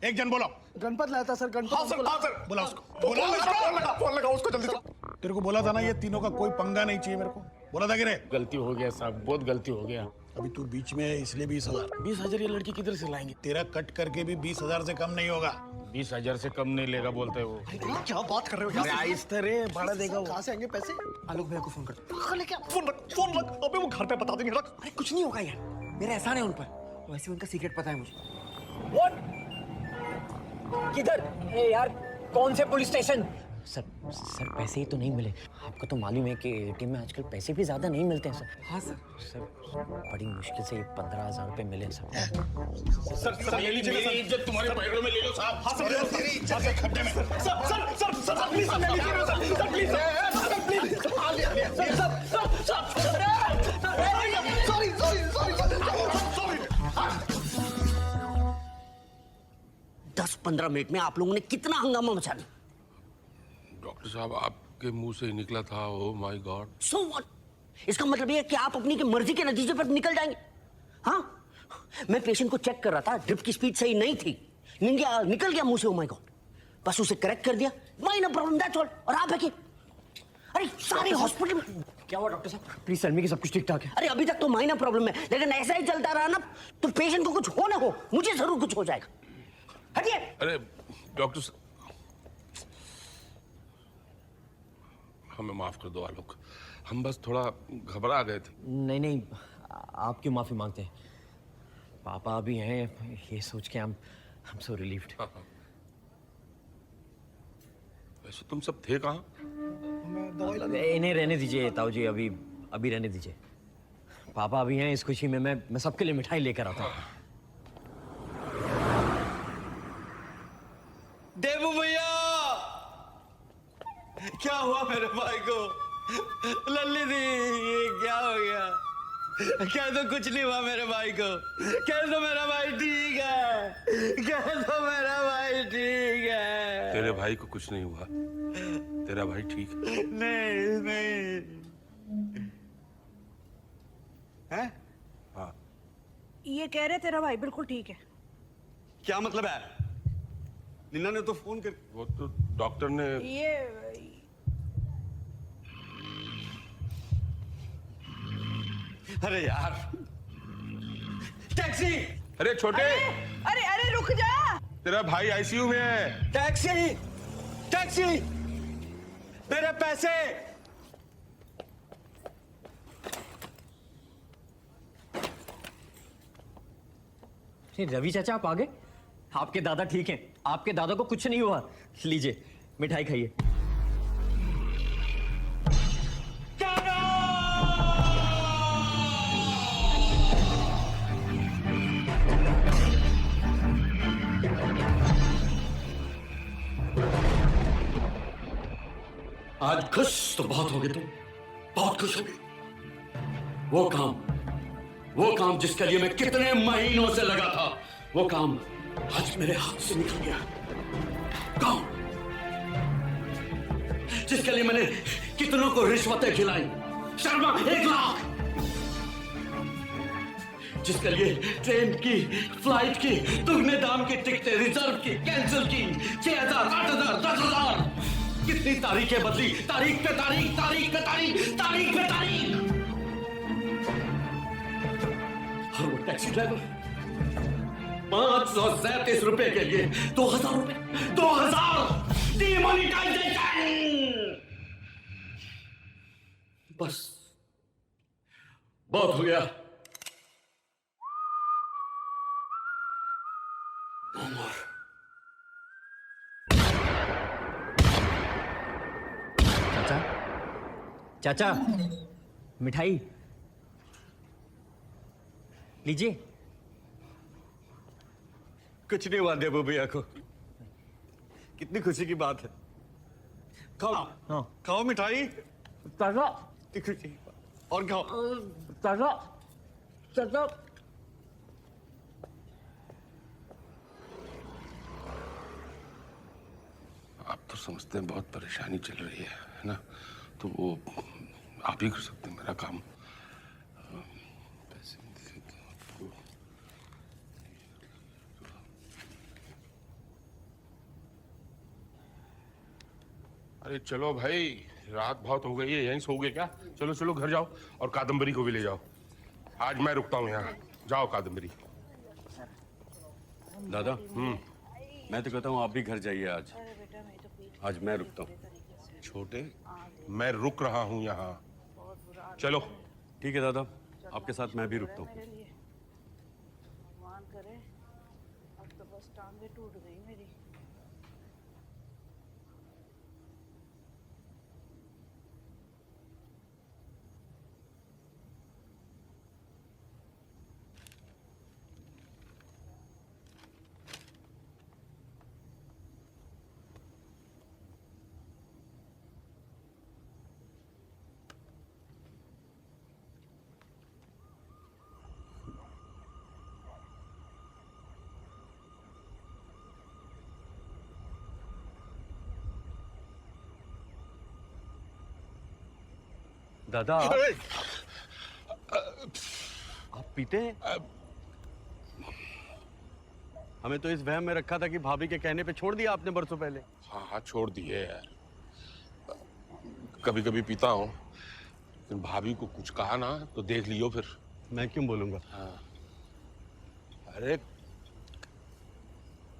एक जन बोलो। गणपत लाया था सर, गणपत। हाँ सर, बोला उसको। फोन लगा उसको जल्दी से। तेरे को बोला था ना, ये तीनों का कोई पंगा नहीं चाहिए मेरे को। बोला था कि रे? गलती हो गया साहब, बहुत गलती हो गया। अभी तू बीच में है, इसलिए 20,000। 20,000 ये लड़की किधर से लाएंगे? तेरा कट करके भी 20,000 से कम नहीं होगा। 20,000 से कम नहीं लेगा बोलते वो। क्या बात कर रहे हो? अरे आहिस्ता रे, भाड़ा देगा वो। कहाँ से आएंगे पैसे? आलोक भैया को फोन कर। फोन रख। अबे वो घर पे बता देंगे। रख। अरे कुछ नहीं होगा यार, मेरा एहसान है उन पर। वैसे उनका सीक्रेट पता है मुझे। What? किधर? ए यार, कौन से पुलिस स्टेशन? सर पैसे ही तो नहीं मिले। आपको तो मालूम है कि एटीएम में आजकल पैसे भी ज्यादा नहीं मिलते हैं सर। हाँ सर। सर बड़ी मुश्किल से 15,000 रुपए मिले सर। सर ले लीजिए, मेरी इज्जत तुम्हारे पैरों में ले लो साहब। हाँ सर, तेरी इज्जत के खड्डे में। Sir please, sir please, sorry. 10-15 minute में आप लोगों ने कितना हंगामा मचा दिया। डॉक्टर साहब, आपके मुंह से निकला था oh my God. So what? इसका मतलब ये है कि आप अपनी की मर्जी के नतीजे पर निकल जाएंगे। हाँ, मैं पेशेंट को चेक कर रहा था, ड्रिप की स्पीड सही नहीं थी, निकल गया मुंह से ओह माय गॉड। बस उसे करेक्ट कर दिया, माइनर प्रॉब्लम दैट्स ऑल। और आप है कि अरे सारे हॉस्पिटल में क्या हुआ डॉक्टर साहब? प्लीज सर, मेरी सब कुछ ठीक ठाक है। अरे अभी तक तो माइनर प्रॉब्लम है, लेकिन ऐसा ही चलता रहा ना तो पेशेंट को कुछ हो ना हो, मुझे जरूर कुछ हो जाएगा। हटिए। अरे डॉक्टर हमें माफ कर दो आलोक, हम बस थोड़ा घबरा गए थे। नहीं नहीं, आप क्यों माफी मांगते हैं? पापा अभी हैं, ये सोच के I'm so relieved. वैसे तुम सब थे कहाँ? इन्हें रहने दीजिए ताऊ जी, अभी रहने दीजिए। पापा अभी हैं, इस खुशी में मैं सबके लिए मिठाई लेकर आता हूँ। देबू भैया, क्या हुआ मेरे भाई को? लल्ली दी, ये क्या हो गया? कह दो कुछ नहीं हुआ मेरे भाई को, कह दो मेरा भाई ठीक है, कह दो मेरा भाई ठीक है। तेरे भाई को कुछ नहीं हुआ, तेरा भाई ठीक है। नहीं है? हाँ, ये कह रहे तेरा भाई बिल्कुल ठीक है। क्या मतलब है? निन्ना ने तो फोन कर, वो तो डॉक्टर ने ये अरे यार, टैक्सी! अरे छोटे, अरे अरे रुक जा, तेरा भाई आईसीयू में है। टैक्सी! टैक्सी! मेरे पैसे! रवि चाचा आप आ गए? आपके दादा ठीक हैं, आपके दादा को कुछ नहीं हुआ। लीजिए मिठाई खाइए। आज खुश तो बहुत हो गए तुम, बहुत खुश हो गए। वो काम जिसके लिए मैं कितने महीनों से लगा था, वो काम आज मेरे हाथ से निकल गया। काम जिसके लिए मैंने कितनों को रिश्वतें खिलाई, शर्मा 1 लाख, जिसके लिए ट्रेन की, फ्लाइट की, दुगने दाम की टिकटें रिजर्व की, कैंसिल की, 6,000, 8,000, 10,000, कितनी तारीखें बदली, तारीख पे तारीख, तारीख पे तारीख, तारीख पे तारीख। और वो टैक्सी ड्राइवर 537 रुपए के लिए 2,000 रुपए, 2,000 डिमोनिटाइजेशन। बस बहुत हो गया। No more. चाचा मिठाई लीजिए। कुछ नहीं हुआ देबू भैया को, कितनी खुशी की बात है। खाओ, हाँ खाओ मिठाई, चाचा, खुशी और खाओ। चाचा, चाचा। आप तो समझते हैं बहुत परेशानी चल रही है ना, तो वो आप ही कर सकते हैं मेरा काम। अरे चलो भाई, रात बहुत हो गई है, यहीं सोओगे क्या? चलो चलो घर जाओ और कादम्बरी को भी ले जाओ। आज मैं रुकता हूँ यहाँ, जाओ कादम्बरी। दादा मैं तो कहता हूँ आप भी घर जाइए। आज मैं रुकता हूँ। छोटे, मैं रुक रहा हूँ यहाँ, चलो। ठीक है दादा, आपके साथ मैं भी रुकता हूँ। भगवान करे, अब तो बस टांगे टूट गई मेरी। दादा आप पीते हैं? हमें तो इस वहम में रखा था कि भाभी के कहने पे छोड़ दिया आपने बरसों पहले। हाँ हाँ छोड़ दिए यार, कभी कभी पीता हूँ, लेकिन भाभी को कुछ कहा ना तो देख लियो फिर। मैं क्यों बोलूंगा? हाँ अरे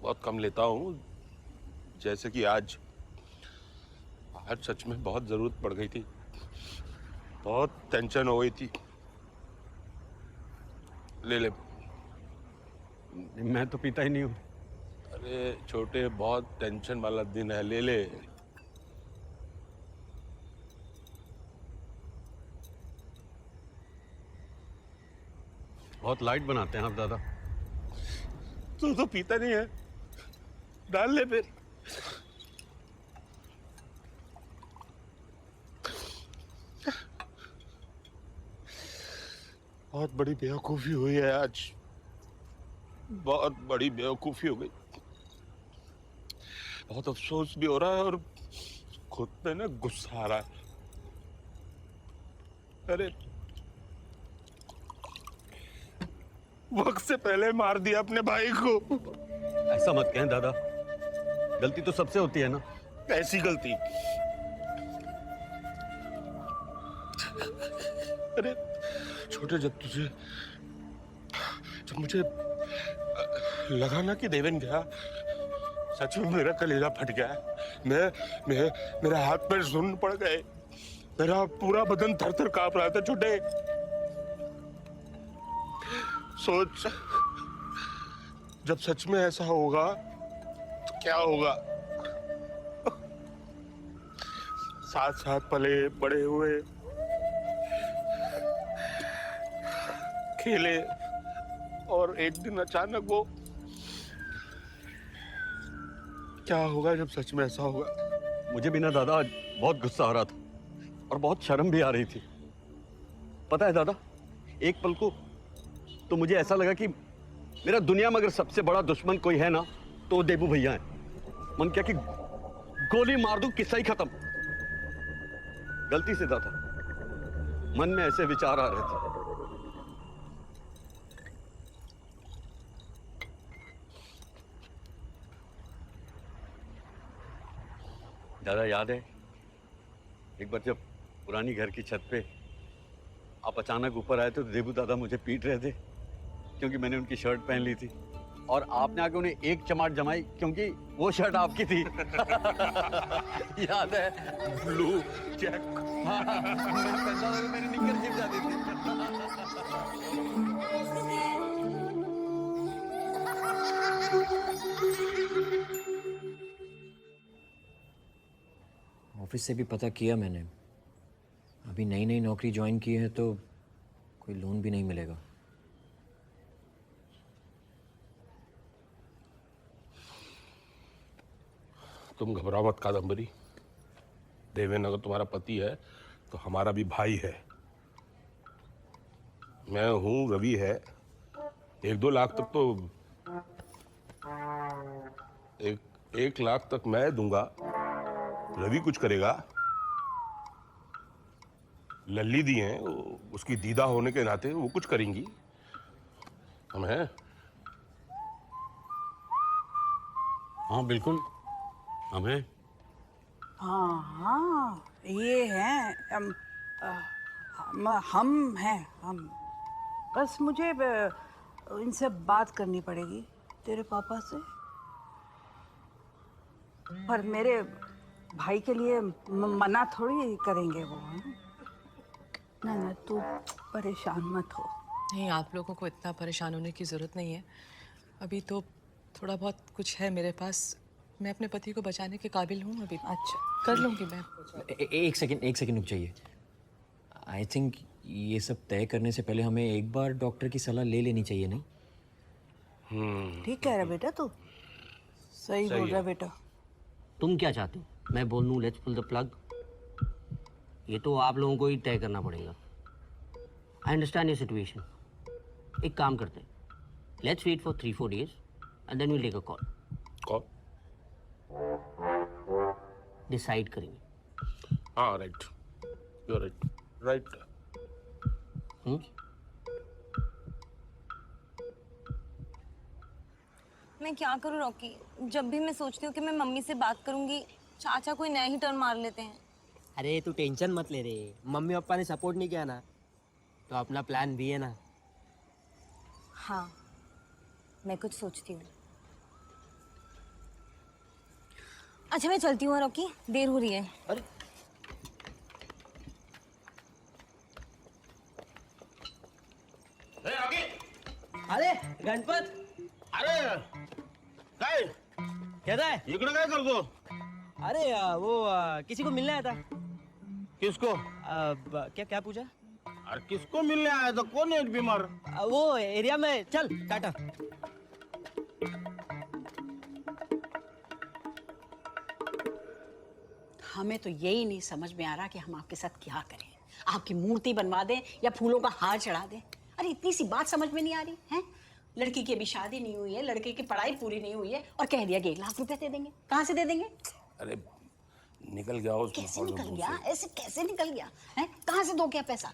बहुत कम लेता हूँ, जैसे कि आज आज सच में बहुत जरूरत पड़ गई थी, बहुत टेंशन हो गई थी। ले ले। मैं तो पीता ही नहीं हूँ। अरे छोटे, बहुत टेंशन वाला दिन है, ले ले। बहुत लाइट बनाते हैं आप दादा। तू तो पीता नहीं है, डाल ले फिर। बहुत बड़ी बेवकूफी हुई है आज, बहुत बड़ी बेवकूफी हो गई। बहुत अफसोस भी हो रहा है और खुद पे ना गुस्सा आ रहा है। अरे वक्त से पहले मार दिया अपने भाई को। ऐसा मत कहें दादा, गलती तो सबसे होती है ना। ऐसी गलती? अरे छोटे, जब मुझे लगा ना कि देवेन गया, सच में मेरा कलेजा फट गया। मेरा हाथ पैर सुन्न पड़ गए, मेरा पूरा बदन थर थर कांप रहा था। छोटे सोच, जब सच में ऐसा होगा तो क्या होगा। साथ साथ पले बड़े हुए, खेले, और एक दिन अचानक वो क्या होगा जब सच में ऐसा होगा। मुझे भी ना दादा आज बहुत गुस्सा आ रहा था और बहुत शर्म भी आ रही थी। पता है दादा, एक पल को तो मुझे ऐसा लगा कि मेरा दुनिया में अगर सबसे बड़ा दुश्मन कोई है ना तो वो देबू भैया है। मन किया कि गोली मार दूं, किस्सा ही खत्म। गलती से दादा, मन में ऐसे विचार आ रहे थे। दादा याद है एक बार जब पुरानी घर की छत पे आप अचानक ऊपर आए तो देबू दादा मुझे पीट रहे थे क्योंकि मैंने उनकी शर्ट पहन ली थी, और आपने आके उन्हें एक चमाट जमाई क्योंकि वो शर्ट आपकी थी। याद है? Blue check. मैंने पहना था, मेरी निक्कर चिप जाती थी। ऑफिस से भी पता किया मैंने, अभी नई नई नौकरी ज्वाइन की है तो कोई लोन भी नहीं मिलेगा। तुम घबराओ मत कादम्बरी। देवेन अगर तुम्हारा पति है तो हमारा भी भाई है। मैं हूं, रवि है। 1-2 लाख तक तो 1 लाख तक मैं दूंगा, रवि कुछ करेगा। लल्ली दी हैं, उसकी दीदा होने के नाते वो कुछ करेंगी। हम हैं। हाँ बिल्कुल, हम हैं। हाँ, ये हैं हम हैं हम। बस मुझे इनसे बात करनी पड़ेगी तेरे पापा से, पर मेरे भाई के लिए मना थोड़ी करेंगे वो। ना तू परेशान मत हो। नहीं, आप लोगों को इतना परेशान होने की ज़रूरत नहीं है। अभी तो थोड़ा बहुत कुछ है मेरे पास, मैं अपने पति को बचाने के काबिल हूँ अभी। अच्छा, कर लूँगी मैं। एक सेकंड रुक जाइए। आई थिंक ये सब तय करने से पहले हमें एक बार डॉक्टर की सलाह ले लेनी चाहिए, नहीं? ठीक कह रहा बेटा, तू सही बोल रहा बेटा। तुम क्या चाहते हो? मैं बोल दूं लेट्स पुल द प्लग? ये तो आप लोगों को ही तय करना पड़ेगा। I understand your situation. एक काम करते हैं, let's wait for 3-4 days and then we'll take a call. Call? Decide करेंगे। हाँ राइट, यू आर राइट। मैं क्या करूँ रॉकी? जब भी मैं सोचती हूँ कि मैं मम्मी से बात करूँगी, चाचा कोई नया ही टर्न मार लेते हैं। अरे तू टेंशन मत ले रे, मम्मी पापा ने सपोर्ट नहीं किया ना तो अपना प्लान भी है ना। हाँ, मैं कुछ सोचती हूँ। अच्छा मैं चलती हूँ रॉकी, देर हो रही है। अरे अरे गणपत, अरे काय कैसा है? इकडे काय करतो? अरे वो किसी को मिलने आया था। किसको? क्या क्या पूछा? अरे किसको मिलने आया था? कौन है बीमार? वो एरिया में चल टाटा। हमें तो यही नहीं समझ में आ रहा कि हम आपके साथ क्या करें। आपकी मूर्ति बनवा दें या फूलों का हार चढ़ा दें? अरे इतनी सी बात समझ में नहीं आ रही है? लड़की की अभी शादी नहीं हुई है, लड़के की पढ़ाई पूरी नहीं हुई है और कह दिया कि 1 लाख रुपए दे देंगे। कहाँ से दे देंगे? अरे निकल गया उस कैसे निकल गया? ऐसे कैसे निकल गया है? कहाँ से दो क्या पैसा?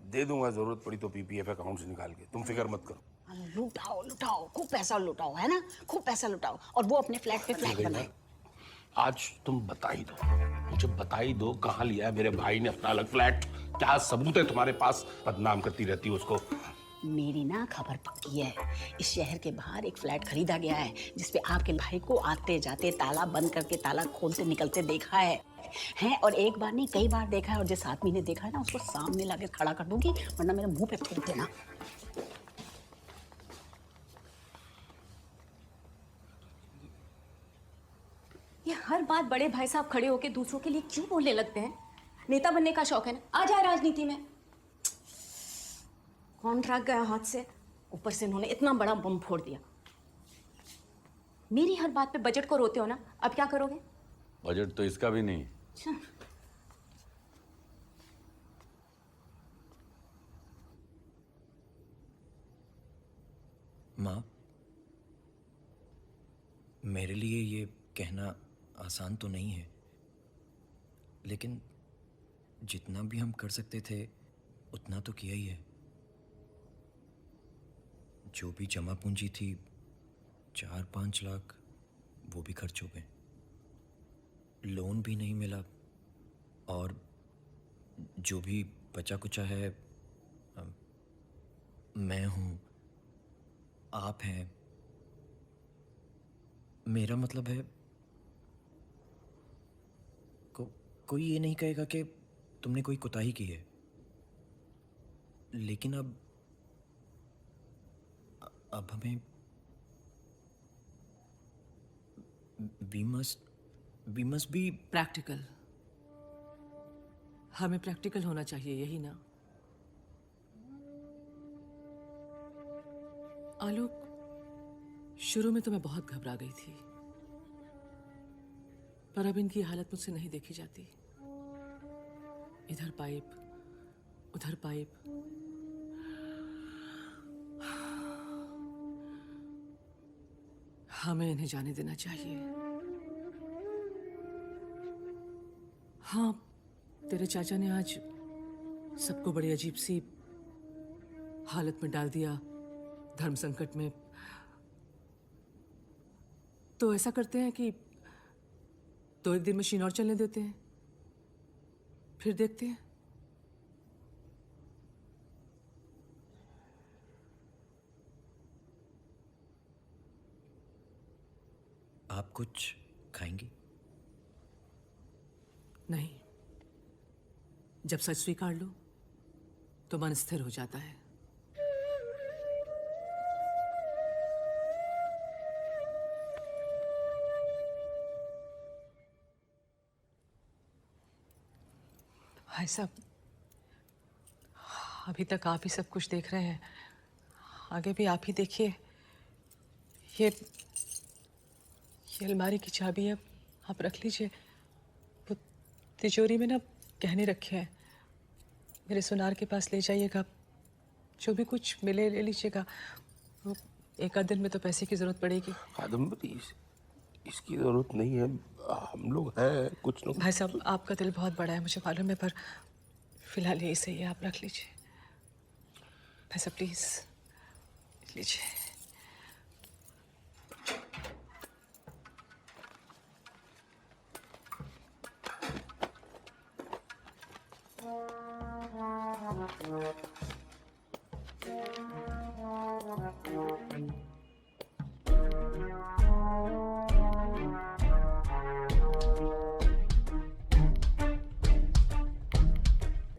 दे दूंगा, जरूरत पड़ी तो पीपीएफ अकाउंट से निकाल के, तुम फिक्र मत करो। लुटाओ लुटाओ, खूब पैसा लुटाओ, है ना? खूब पैसा लुटाओ और वो अपने फ्लैट पे फ्लैट बनाए। आज तुम बता ही दो, मुझे बता ही दो कहाँ लिया है मेरे भाई ने अपना अलग फ्लैट। क्या सबूत है तुम्हारे पास? बदनाम करती रहती है उसको। मेरी ना खबर पक्की है, इस शहर के बाहर एक फ्लैट खरीदा गया है जिसपे आपके भाई को आते जाते ताला बंद करके ताला खोलते निकलते देखा है हैं? और एक बार नहीं कई बार देखा है। और जिस आदमी ने देखा है ना उसको सामने लाके खड़ा कर दूंगी, वरना मेरे मुंह पे थूक देना। ये हर बात बड़े भाई साहब खड़े होके दूसरों के लिए क्यों बोलने लगते हैं? नेता बनने का शौक है ना, आ जाए राजनीति में। कॉन्ट्रैक्ट गया हाथ से, ऊपर से इन्होंने इतना बड़ा बम फोड़ दिया। मेरी हर बात पे बजट को रोते हो ना, अब क्या करोगे? बजट तो इसका भी नहीं। अच्छा। माँ, मेरे लिए ये कहना आसान तो नहीं है, लेकिन जितना भी हम कर सकते थे उतना तो किया ही है। जो भी जमा पूंजी थी 4-5 लाख वो भी खर्च हो गए, लोन भी नहीं मिला, और जो भी बचा कुचा है मैं हूँ, आप हैं। मेरा मतलब है कोई ये नहीं कहेगा कि तुमने कोई कोताही की है, लेकिन अब हमें वी मस्ट बी प्रैक्टिकल। हमें प्रैक्टिकल होना चाहिए, यही ना? आलोक, शुरू में तो मैं बहुत घबरा गई थी, पर अब इनकी हालत मुझसे नहीं देखी जाती। इधर पाइप उधर पाइप। हमें इन्हें जाने देना चाहिए। हाँ, तेरे चाचा ने आज सबको बड़ी अजीब सी हालत में डाल दिया, धर्म संकट में। तो ऐसा करते हैं कि 2-1 दिन मशीन और चलने देते हैं, फिर देखते हैं। आप कुछ खाएंगी? नहीं, जब सच स्वीकार लो तो मन स्थिर हो जाता है। भाई साहब, अभी तक आप ही सब कुछ देख रहे हैं, आगे भी आप ही देखिए। ये अलमारी की चाबी है, आप रख लीजिए। वो तिजोरी में ना गहने रखे हैं, मेरे सुनार के पास ले जाइएगा। जो भी कुछ मिले ले लीजिएगा। वो 1 आध दिन में तो पैसे की जरूरत पड़ेगी। कादम्बरी, इसकी जरूरत नहीं है, हम लोग हैं कुछ लोग। भाई साहब, आपका दिल बहुत बड़ा है, मुझे मालूम है, पर फिलहाल यही सही है, आप रख लीजिए। भाई साहब प्लीज लीजिए।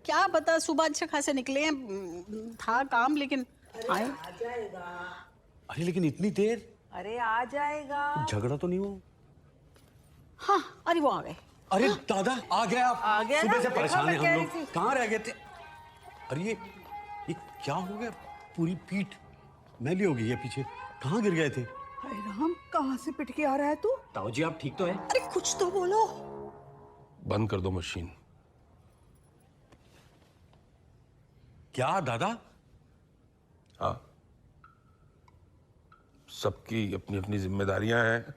क्या पता, सुबह अच्छे खासे निकले हैं, था काम, लेकिन आए? आ जाएगा। अरे लेकिन इतनी देर, अरे आ जाएगा। झगड़ा तो नहीं हुआ? हाँ, अरे वो आ गए। अरे दादा आ गए आप। आ गया सुबह ना, से देखा परेशान मैं हैं कह हम रही लोग, थी। कहाँ रह गए थे? अरे ये क्या हो गया? पूरी पीठ मैली हो गई है पीछे, कहाँ गिर गए थे? हाय राम, कहाँ से पिट के आ रहा है तू? ताऊ जी आप ठीक तो है? अरे कुछ तो बोलो। बंद कर दो मशीन। क्या दादा? हाँ, सबकी अपनी अपनी जिम्मेदारियां हैं,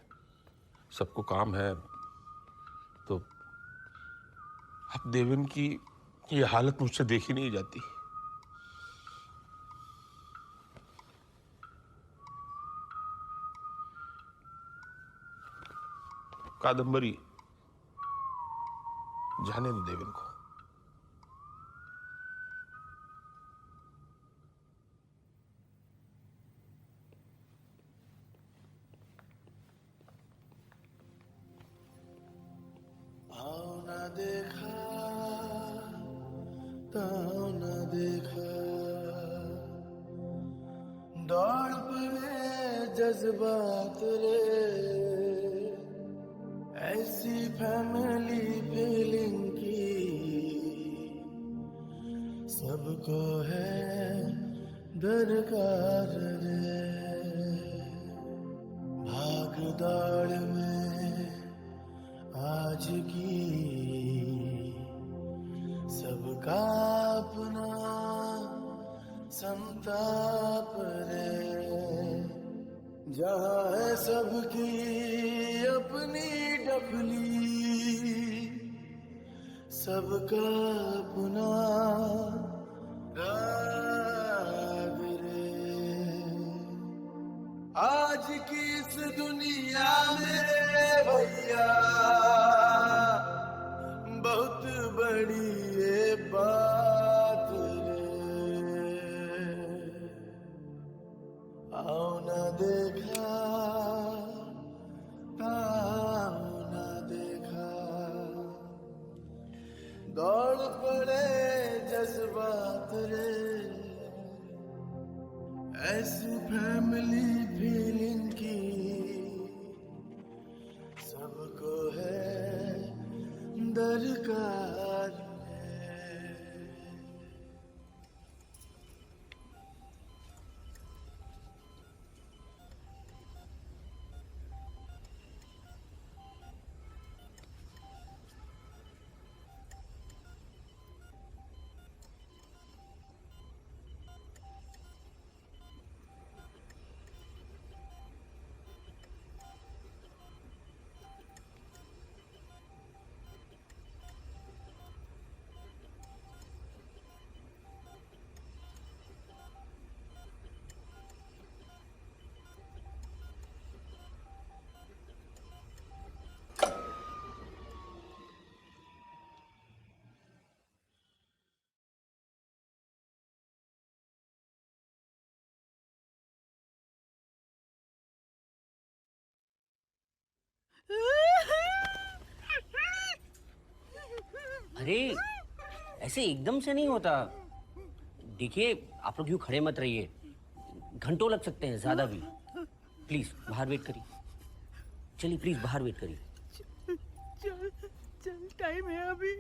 सबको काम है, तो अब देवेन की ये हालत मुझसे देखी नहीं जाती। कादम्बरी, जाने दो देवेन को। आओ ना देखा ताओ ना देखा, दौड़ पड़े जज्बात रे, ऐसी फैमिली फीलिंग की सबको है दरकार रे। भाग दौड़ में आज की सबका अपना संताप रे, जहाँ है सबकी अपनी डफली, सबका अपना राग रे। आज की इस दुनिया में भैया बहुत बड़ी ये बात रे। आओ ना देखा ताओ ना देखा, दौड़ पड़े जज्बात रे, ऐसी फैमिली फीलिंग की सबको है दरकार। अरे ऐसे एकदम से नहीं होता। देखिए आप लोग यूँ खड़े मत रहिए, घंटों लग सकते हैं, ज्यादा भी। प्लीज बाहर वेट करिए, चलिए प्लीज बाहर वेट करिए। चल चल, टाइम है अभी,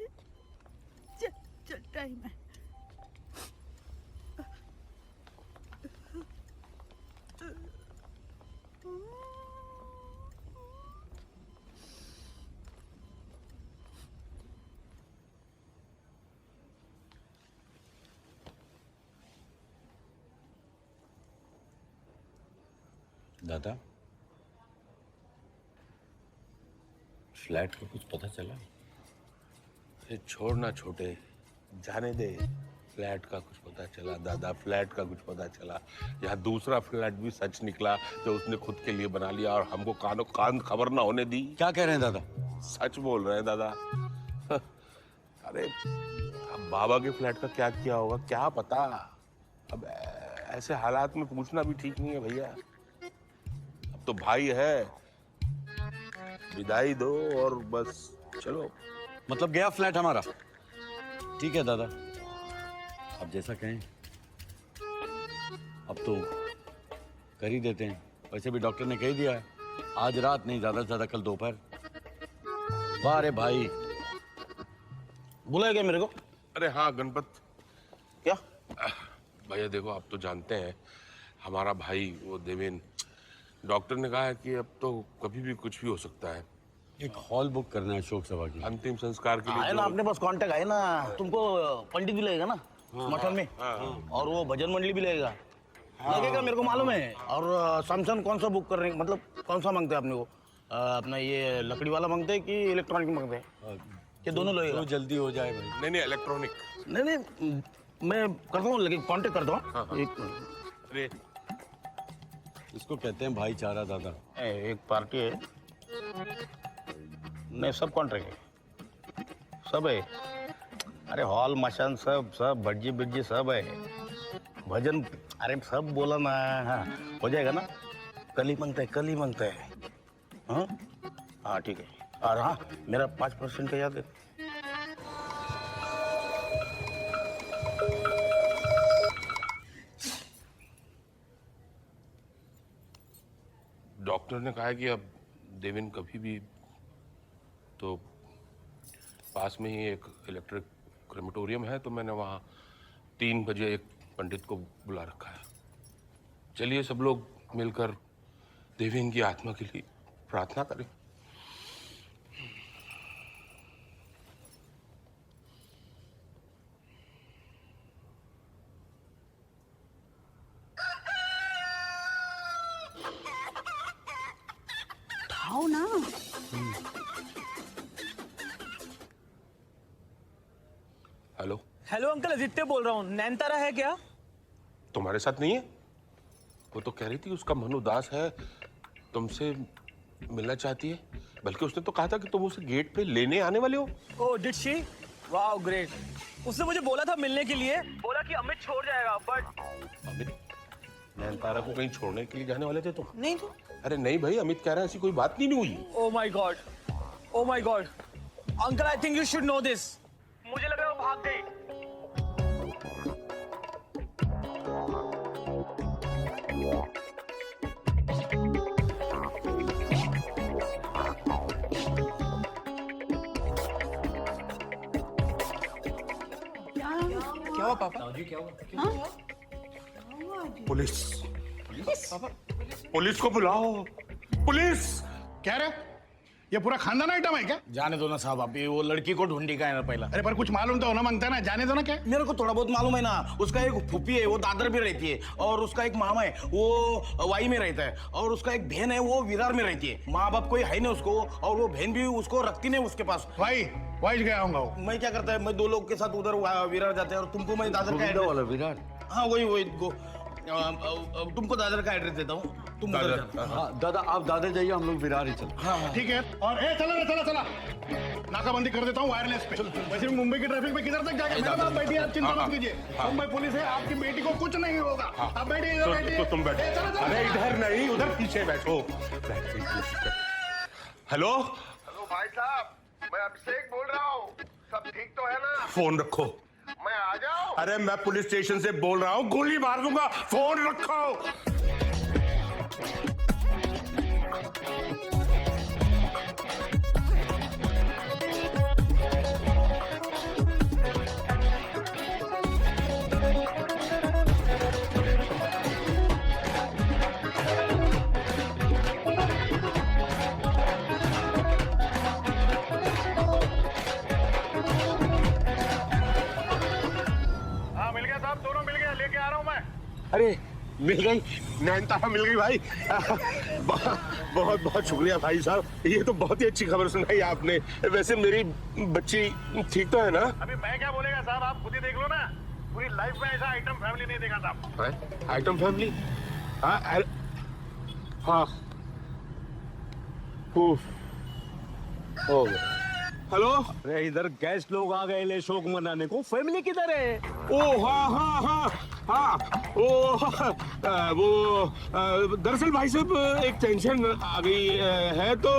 चल चल टाइम है। दादा फ्लैट का कुछ पता चला? अरे छोड़ना छोटे, जाने दे। फ्लैट का कुछ पता चला दादा, फ्लैट का कुछ पता चला। यहाँ दूसरा फ्लैट भी सच निकला जो उसने खुद के लिए बना लिया और हमको कानो कान खबर ना होने दी। क्या कह रहे हैं दादा? सच बोल रहे हैं दादा। अरे अब बाबा के फ्लैट का क्या किया होगा क्या पता। अब ऐसे हालात में पूछना भी ठीक नहीं है भैया। अब तो भाई है, विदाई दो और बस चलो। मतलब गया फ्लैट हमारा? ठीक है दादा, आप जैसा कहें। अब तो कर ही देते हैं। वैसे भी डॉक्टर ने कह दिया है आज रात नहीं, ज्यादा से ज्यादा कल दोपहर। वाह रे भाई, बुलाया क्या मेरे को? अरे हाँ गणपत। क्या? भैया देखो, आप तो जानते हैं हमारा भाई वो देवेन, डॉक्टर ने कहा है कि अब तो कभी भी कुछ भी हो सकता है। एक हॉल बुक करना है शोक सभा की, अंतिम संस्कार के लिए। है ना अपने पास कांटेक्ट है ना, तुमको पंडित भी लगेगा ना मठन में, और वो भजन मंडली भी लगेगा, लगेगा मेरे को मालूम है। और सैमसंग कौन सा बुक कर रहे हैं, मतलब कौन सा मांगते हैं अपने को? अपना ये लकड़ी वाला मांगते हैं कि इलेक्ट्रॉनिक मांगते हैं? कि दोनों लगेगा? तो जल्दी हो जाए भाई। नहीं नहीं, इलेक्ट्रॉनिक। नहीं मैं करता हूँ, लेकिन कांटेक्ट करता हूँ। अरे इसको कहते हैं भाईचारा दादा। एक पार्टी है, नहीं सब कॉन्ट्रैक्ट है, सब है। अरे हॉल मशान सब सब भज्जी बिज्जी सब है, भजन अरे सब बोला ना। हाँ हो जाएगा ना, कल ही मांगता है, कल ही मांगता है। हाँ हाँ ठीक है। और हाँ मेरा 5% का याद है। डॉक्टर ने कहा है कि अब देवेन कभी भी, तो पास में ही एक इलेक्ट्रिक क्रेमेटोरियम है, तो मैंने वहाँ 3 बजे एक पंडित को बुला रखा है। चलिए सब लोग मिलकर देवेन की आत्मा के लिए प्रार्थना करें। उठाओ ना। हेलो हेलो अंकल, आदित्य बोल रहा हूँ। नैनतारा है क्या? तुम्हारे साथ नहीं है? वो तो कह रही थी उसका मन उदास है, तुमसे मिलना चाहती है। बल्कि उसने तो कहा था कि तुम उसे गेट पे लेने आने वाले हो। ओह डिड शी? Wow great. उसने मुझे बोला था मिलने के लिए, बोला कि अमित छोड़ जाएगा, बट अमित? नैनतारा को कहीं छोड़ने के लिए जाने वाले थे तुम? नहीं तो। अरे नहीं भाई, अमित कह रहा है ऐसी कोई बात नहीं हुई। Oh my God, oh my God uncle, I think you should know this. मुझे लग रहा है वो भाग गई। क्या हुआ पापा? क्या हुआ? पुलिस, पुलिस को बुलाओ, पुलिस। क्या रे, ये पूरा खानदान आइटम है क्या? जाने दो ना साहब, अभी वो लड़की को ढूंढी का है ना पहला। अरे पर कुछ मालूम तो होना मांगता है ना, जाने दो ना। क्या मेरे को थोड़ा बहुत मालूम है ना। उसका एक फूफी है वो दादर में रहती है, और उसका एक मामा है वो वाई में रहता है, और उसका एक बहन है वो विरार में रहती है। माँ बाप कोई है नहीं उसको, और वो बहन भी उसको रखती नहीं उसके पास। भाई गया होगा वो। मैं क्या करता है, मैं 2 लोग के साथ उधर विरार जाते हैं, और तुमको मैं दादर का एड्रेस वाला विरार। हाँ वही तुमको दादर का एड्रेस देता हूँ, तुम उधर जाना। हाँ दादा, आप दादर जाइए, हम लोग विरार ही चलते। हाँ ठीक है। और चला नाकाबंदी कर देता हूँ वायरलेस पे। वैसे भी मुंबई की ट्रैफिक में किधर तक जाएगा? मेरे साथ बैठिए, आप चिंता मत कीजिए। मुंबई पुलिस है, आपकी बेटी को कुछ नहीं होगा। आप बैठिए, इधर बैठिए। तो तुम बैठो। अरे इधर नहीं, उधर पीछे बैठो। हेलो हेलो भाई साहब, मैं अभिषेक बोल रहा हूँ। सब ठीक तो है ना? फोन रखो। मैं आ जाऊँ? अरे मैं पुलिस स्टेशन से बोल रहा हूँ, गोली मार दूंगा। फोन रखो। हाँ मिल गया साहब, दोनों मिल गया, लेके आ रहा हूँ मैं। अरे मिल गई, नैनतारा मिल गई भाई। बहुत बहुत शुक्रिया भाई साहब, ये तो बहुत ही अच्छी खबर सुनाई आपने। वैसे मेरी बच्ची ठीक तो है ना? अभी मैं क्या बोलेगा साहब, आप खुद ही देख लो ना। पूरी लाइफ में ऐसा आइटम फैमिली नहीं देखा साहब। Item family? हाँ हाँ। हो गया। हेलो, अरे इधर गेस्ट लोग आ गए ले शोक मनाने को, फैमिली किधर है? ओ हाँ वो दरअसल भाई साहब एक टेंशन आ गई है, तो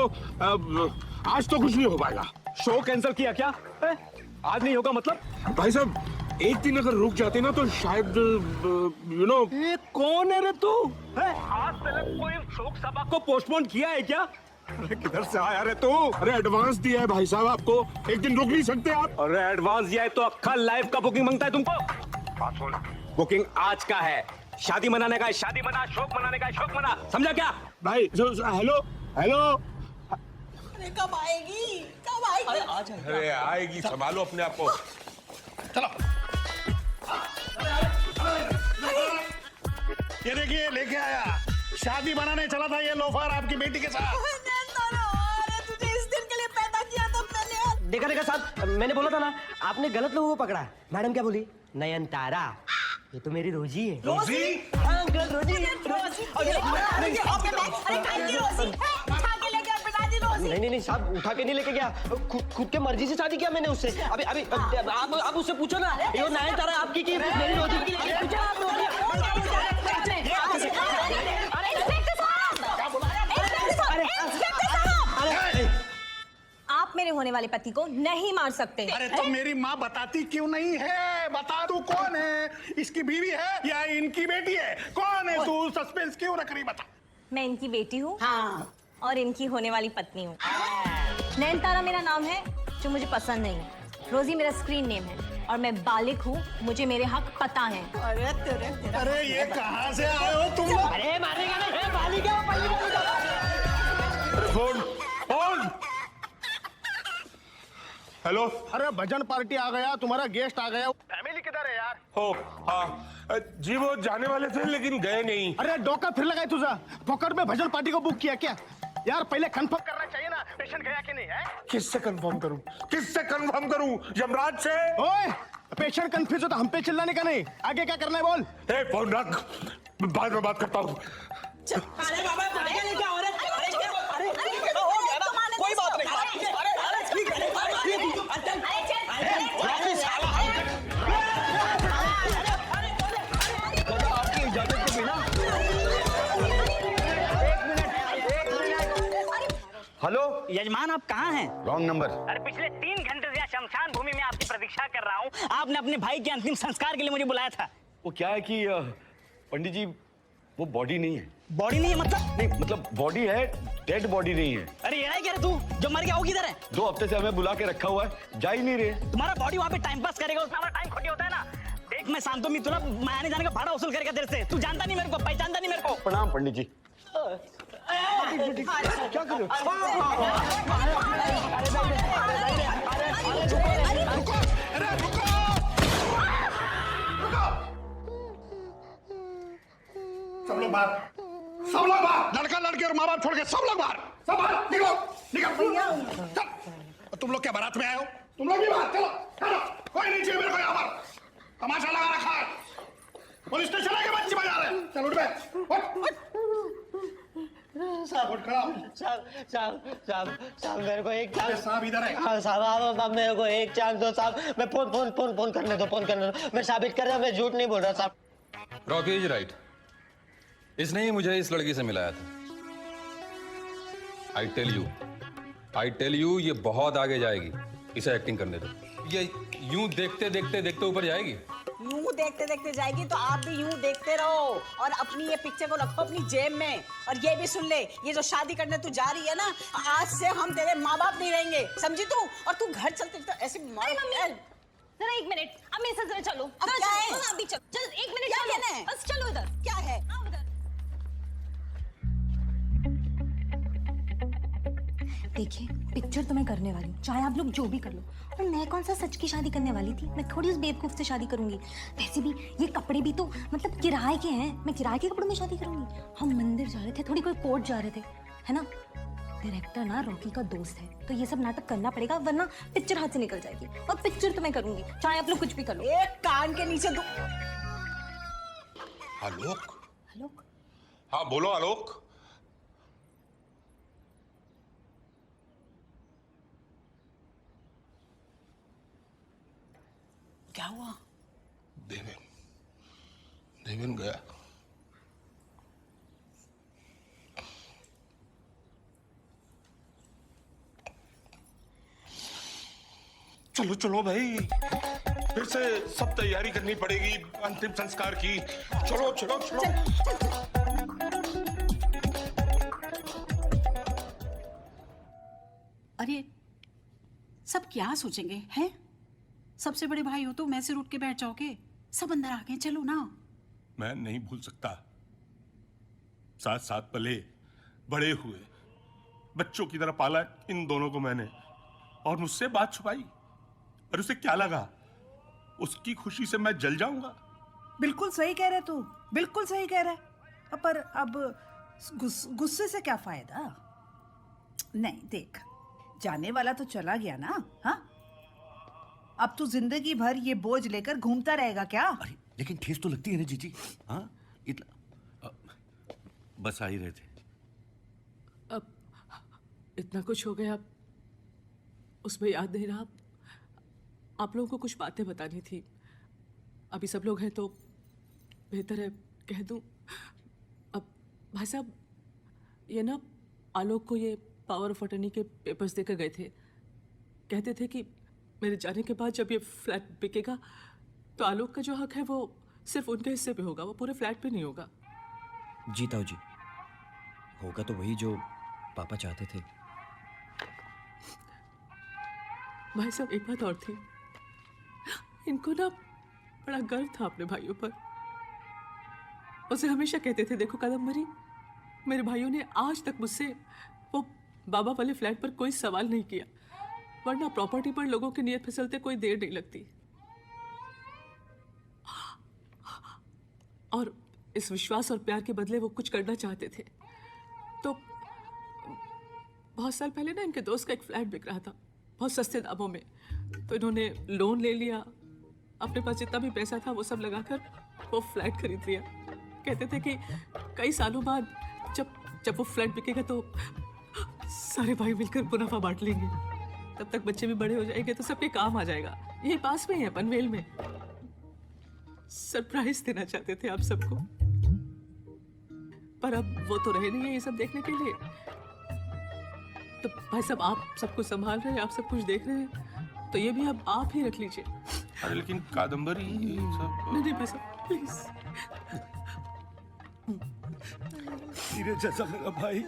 अब आज तो कुछ नहीं हो पाएगा। शो कैंसिल किया क्या? आज नहीं होगा मतलब? भाई साहब एक दिन अगर रुक जाते ना तो शायद कौन है रे तू? आज तक कोई शोक सभा को पोस्टपोन किया है क्या? अरे किधर से आया रे तू? अरे एडवांस दिया है भाई साहब आपको, एक दिन रुक नहीं सकते आप? अरे एडवांस दिया है तो अक्खा लाइफ का बुकिंग मांगता है तुमको? बुकिंग आज का है, शादी मनाने का है शादी मना, शोक मनाने का है शोक मना, समझा क्या? भाई हेलो हेलो। अरे कब आएगी, कब आएगी? अरे आएगी, संभालो अपने आप को। चलो ये देखिए लेके आया, शादी बनाने चला था ये लोफर आपकी बेटी के साथ। अरे तुझे इस दिन के लिए पैदा किया था मैंने। देखा देखा साहब, मैंने बोला था ना, आपने गलत लोगों को पकड़ा। मैडम क्या बोली? नयनतारा, ये तो मेरी रोजी है। रोजी? हाँ अंकल, रोजी। नहीं साहब, उठा के नहीं लेके गया, खुद के मर्जी से शादी किया मैंने उससे। अभी अभी आप उससे पूछो ना, ये नयनतारा आपकी की मेरी रोजी की। आप मेरे होने वाले पति को नहीं मार सकते। अरे तो मेरी माँ बताती क्यों नहीं है? बता तू कौन है? इसकी बीवी है या इनकी बेटी है? कौन है तू? सस्पेंस क्यों रख रही, बता। मैं इनकी बेटी हूँ। हाँ। और इनकी होने वाली पत्नी हूँ। नयनतारा मेरा नाम है जो मुझे पसंद नहीं है। रोजी मेरा स्क्रीन नेम है और मैं बालिक हूँ, मुझे मेरे हक पता है। अरे ये कहाँ से आए हो तुम? अरे मारेगा ना, बालिक है। Phone phone. हेलो। अरे भजन पार्टी आ गया, तुम्हारा गेस्ट आ गया। फैमिली किधर है यार? हो हाँ जी, वो जाने वाले थे लेकिन गए नहीं। अरे डोका फिर लगाए तुझा, फोकट में भजन पार्टी को बुक किया क्या? यार पहले कंफर्म करना चाहिए ना, पेशेंट गया कि नहीं है? किससे कंफर्म करूं? किससे कंफर्म करूं? यमराज से? ओए, पेशेंट कंफ्यूज हो तो हम पे चिल्लाने का नहीं, आगे क्या करना है बोल। ए फोन रख, बाद में बात करता हूं। अरे बाबा, क्या हो रहा है? कोई बात नहीं। हेलो यजमान, आप कहाँ हैं? Wrong number. अरे पिछले 3 घंटे से शमशान भूमि में आपकी प्रतीक्षा कर रहा हूँ। आपने अपने भाई के अंतिम संस्कार के लिए मुझे बुलाया था। वो क्या है कि पंडित जी, वो बॉडी नहीं है। बॉडी नहीं है मतलब? नहीं मतलब बॉडी है, डेड बॉडी नहीं है। अरे ये क्या तू, जो मर गया वो किधर है? 2 हफ्ते से हमें बुला के रखा हुआ है, जा ही नहीं रहे। तुम्हारा बॉडी वहाँ पे टाइम पास करेगा, उसमें हमारा टाइम खोटी होता है ना। देख मैं शांतो मित्रा, मैं आने जाने का भाड़ा वसूल करेगा तेरे से। तू जानता नहीं मेरे को, पहचानता नहीं मेरे को। प्रणाम पंडित जी। क्या कर रहे हो? सब लोग बाहर, सब लोग बाहर, लड़का लड़के और माँ बाप छोड़ के सब लोग बाहर, सब बाहर, निकलो, निकल। चल, तुम लोग क्या बारात में आए हो? तुम लोग भी बाहर, चलो, चलो, कोई नहीं चाहिए मेरे को यहाँ पर, तमाशा लगा रखा है। पुलिस स्टेशन आके बच्चे बजा रहे हैं, चल उठ बे, साहब मेरे को एक चांस। साहब इधर है। हाँ साहब, आप मेरे को एक चांस दो साहब। मैं फोन करने दो। मैं साबित कर रहा, मैं झूठ नहीं बोल रहा साहब। रॉकी इज राइट, इसने ही मुझे इस लड़की से मिलाया था। आई टेल यू ये बहुत आगे जाएगी, इसे एक्टिंग करने दो। ये यूं देखते देखते ऊपर जाएगी। यूं देखते देखते जाएगी तो आप भी यूं देखते रहो और अपनी ये पिक्चर को रखो अपनी जेब में। और ये भी सुन ले, ये जो शादी करने तू जा रही है ना, आज से हम तेरे माँ बाप नहीं रहेंगे, समझी तू? और तू घर चलते तो ऐसे जरा 1 मिनट, अब मेरे साथ जरा चलो। अब क्या है? आप भी चलो, जस्ट 1 मिनट क्या चलो, कहना है? बस चलो इधर। क्या है? देखिए, पिक्चर तो मैं करने वाली हूँ, चाहे आप लोग जो भी कर लो। और मैं कौन सा सच की शादी करने वाली थी? मैं थोड़ी उस बेवकूफ से शादी करूंगी। वैसे भी ये कपड़े भी तो मतलब किराए के हैं, मैं किराए के कपड़ों में शादी करूंगी। हम मंदिर जा रहे थे, थोड़ी कोई कोर्ट जा रहे थे, है ना? डायरेक्टर ना रॉकी का दोस्त है, तो ये सब नाटक करना पड़ेगा, वरना पिक्चर हाथ से निकल जाएगी। और पिक्चर तो मैं करूंगी, चाहे आप लोग कुछ भी कर लो। एक कान के नीचे दो। आलोक? आलोक? हाँ बोलो आलोक। क्या हुआ? देवेन गया। चलो चलो भाई, फिर से सब तैयारी करनी पड़ेगी अंतिम संस्कार की। चलो चलो चलो। अरे सब क्या सोचेंगे हैं? सबसे बड़े भाई हो तो मैं सिर उठ के बैठ जाओगे? सब अंदर आ गए, चलो ना। मैं नहीं भूल सकता, साथ साथ पले बड़े हुए बच्चों की तरह पाला इन दोनों को मैंने, और मुझसे बात छुपाई। और उसे क्या लगा उसकी खुशी से मैं जल जाऊंगा? बिल्कुल सही कह रहे तू, बिल्कुल सही कह रहे। पर अब गुस्से से क्या फायदा? नहीं देख, जाने वाला तो चला गया ना। हाँ, अब तू जिंदगी भर ये बोझ लेकर घूमता रहेगा क्या? लेकिन ठेस तो लगती है ना जीजी। हाँ, इतना बस आ ही रहे थे। अब इतना कुछ हो गया, उसमें याद नहीं रहा। आप लोगों को कुछ बातें बतानी थी। अभी सब लोग हैं तो बेहतर है कह दूं। अब भाई साहब, ये ना आलोक को ये पावर ऑफ अटर्नी के पेपर्स देकर गए थे। कहते थे कि मेरे जाने के बाद जब ये फ्लैट बिकेगा तो आलोक का जो हक है वो सिर्फ उनके हिस्से पे होगा, वो पूरे फ्लैट पे नहीं होगा। जी ताऊ जी, होगा तो वही जो पापा चाहते थे। भाई साहब, एक बात और थी, इनको ना बड़ा गर्व था अपने भाइयों पर। उसे हमेशा कहते थे, देखो कादम्बरी, मेरे भाइयों ने आज तक मुझसे वो बाबा वाले फ्लैट पर कोई सवाल नहीं किया, वरना प्रॉपर्टी पर लोगों की नीयत फिसलते कोई देर नहीं लगती। और इस विश्वास और प्यार के बदले वो कुछ करना चाहते थे। तो बहुत साल पहले ना इनके दोस्त का एक फ्लैट बिक रहा था बहुत सस्ते दामों में, तो इन्होंने लोन ले लिया। अपने पास जितना भी पैसा था वो सब लगाकर वो फ्लैट खरीद लिया। कहते थे कि कई सालों बाद जब वो फ्लैट बिकेगा तो सारे भाई मिलकर मुनाफा बांट लेंगे। तब तक बच्चे भी बड़े हो जाएंगे तो सबके काम आ जाएगा। यही पास में ही है, पनवेल में। सरप्राइज देना चाहते थे आप सबको, पर अब वो तो रहे नहीं है ये सब देखने के लिए। तो भाई साहब, आप सब कुछ संभाल रहे हैं, आप सब कुछ देख रहे हैं, तो ये भी अब आप ही रख लीजिए। अरे लेकिन कादम्बरी सब नहीं भाई साहब, प्लीज। हीरे जैसा मेरा भाई,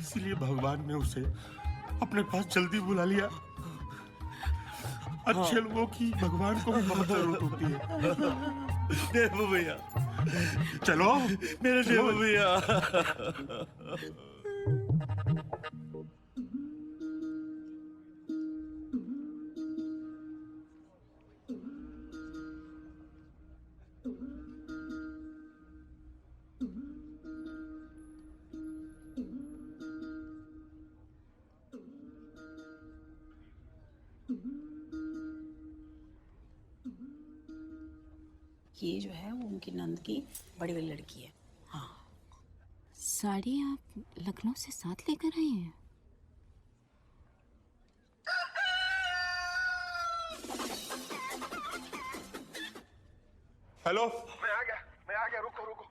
इसलिए भगवान ने उसे अपने पास जल्दी बुला लिया। अच्छे लोगों की भगवान को बहुत जरूरत होती है। देवू भैया, चलो मेरे देवू भैया। ये जो है वो उनकी नंद की बड़ी वाली लड़की है। हाँ, साड़ी आप लखनऊ से साथ लेकर आए हैं? हेलो, मैं आ गया, रुको रुको।